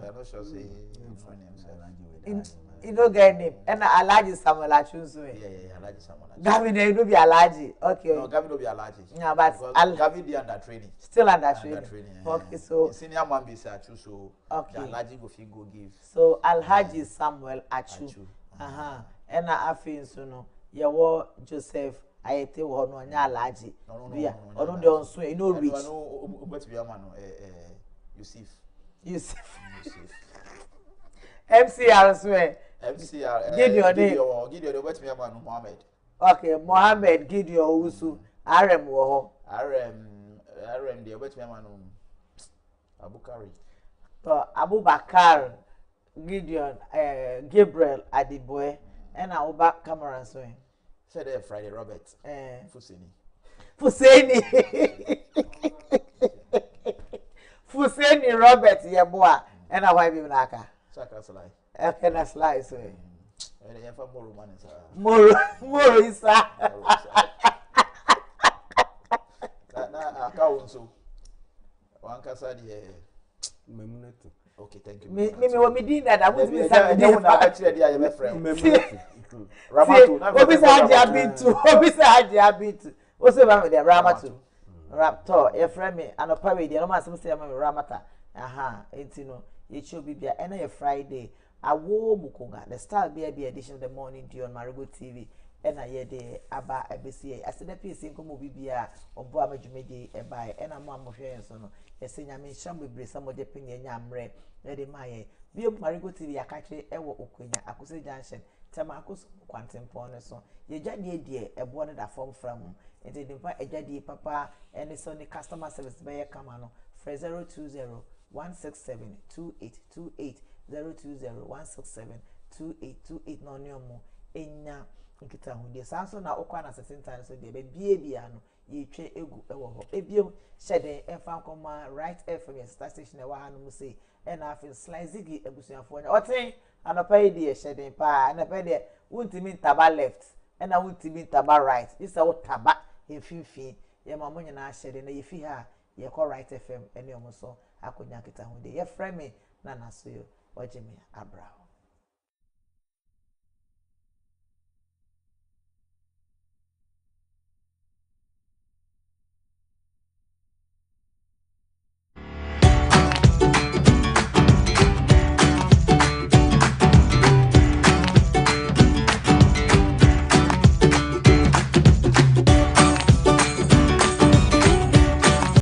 Speaker 5: you know get name and Alhaji Samuel Achunso
Speaker 6: Alhaji Samuel
Speaker 5: Gavin you no be Alhaji okay
Speaker 6: no Gavin no be Alhaji
Speaker 5: yeah but
Speaker 6: Gavin dey under training
Speaker 5: still under training okay so
Speaker 6: senior man be Achunso
Speaker 5: okay
Speaker 6: Alhaji go fit go give
Speaker 5: so Alhaji Samuel Achu and afin so no yewo Joseph ayete wo no nya Alhaji bia onu de onso e no reach
Speaker 6: but be man Yusuf
Speaker 5: MCR so
Speaker 6: MCR Gideon but me man Mohammed
Speaker 5: okay Mohammed Gideon Usu RM wo ho
Speaker 6: RM dey but me man Abukari
Speaker 5: to Abubakar Gideon Gabriel Adiboy and Oba Cameron so
Speaker 6: said Friday Robert
Speaker 5: Fuseni Robert yeboa and why be naka
Speaker 6: Saka slide
Speaker 5: okay na slide so
Speaker 6: e fa moro man isa
Speaker 5: moro isa
Speaker 6: na aka wonso wan kasa de
Speaker 1: memunatu
Speaker 6: okay thank you
Speaker 5: me wo me din that I want to be say
Speaker 6: dey na ba kire dia ye be friend
Speaker 1: memunatu
Speaker 6: Ramatu na
Speaker 5: obi say haji abitu o say ba me de Ramatu Raptor your friend me anopa we dey no ma say me Ramata etino ye show bibia and na Friday awo mukonga the style be edition of the morning dew on Marego TV and na ye de aba abesi aseda pisi nkomo bibia obo amadwumedi e bai and na mo amohwe so no yesi nyame hyam bebre samoje pinye nyamre ye de maye bi Marego TV yakatwe ewo okonya akose junction tema akoso kwantempo ne so ye gade de ebo ne da form from enti dimpa ejade papa ene so ni customer service be ye kama no 020 1672828 020-167-2828 no nyomo enya nkita hu de sanso na okwa na 17 times so de be bia no yɛtwe egu ɛwɔ hɔ ebiem hyɛden ɛfa nkɔma right FM yɛ star station ɛwɔ ha no mu sei ɛna afei slicezigi abusuafoɔ nya ɔten anɔpa yi deɛ hyɛden paa anɔpa deɛ wontimi ntaba left ɛna wontimi ntaba right isa wo taba mfimfini yɛma mo nyinaa hyɛden na yɛfi ha yɛkɔ right FM ɛne ɔmo so akonya kita ho de yɛfrɛ me na naso yo ɔgye me abrao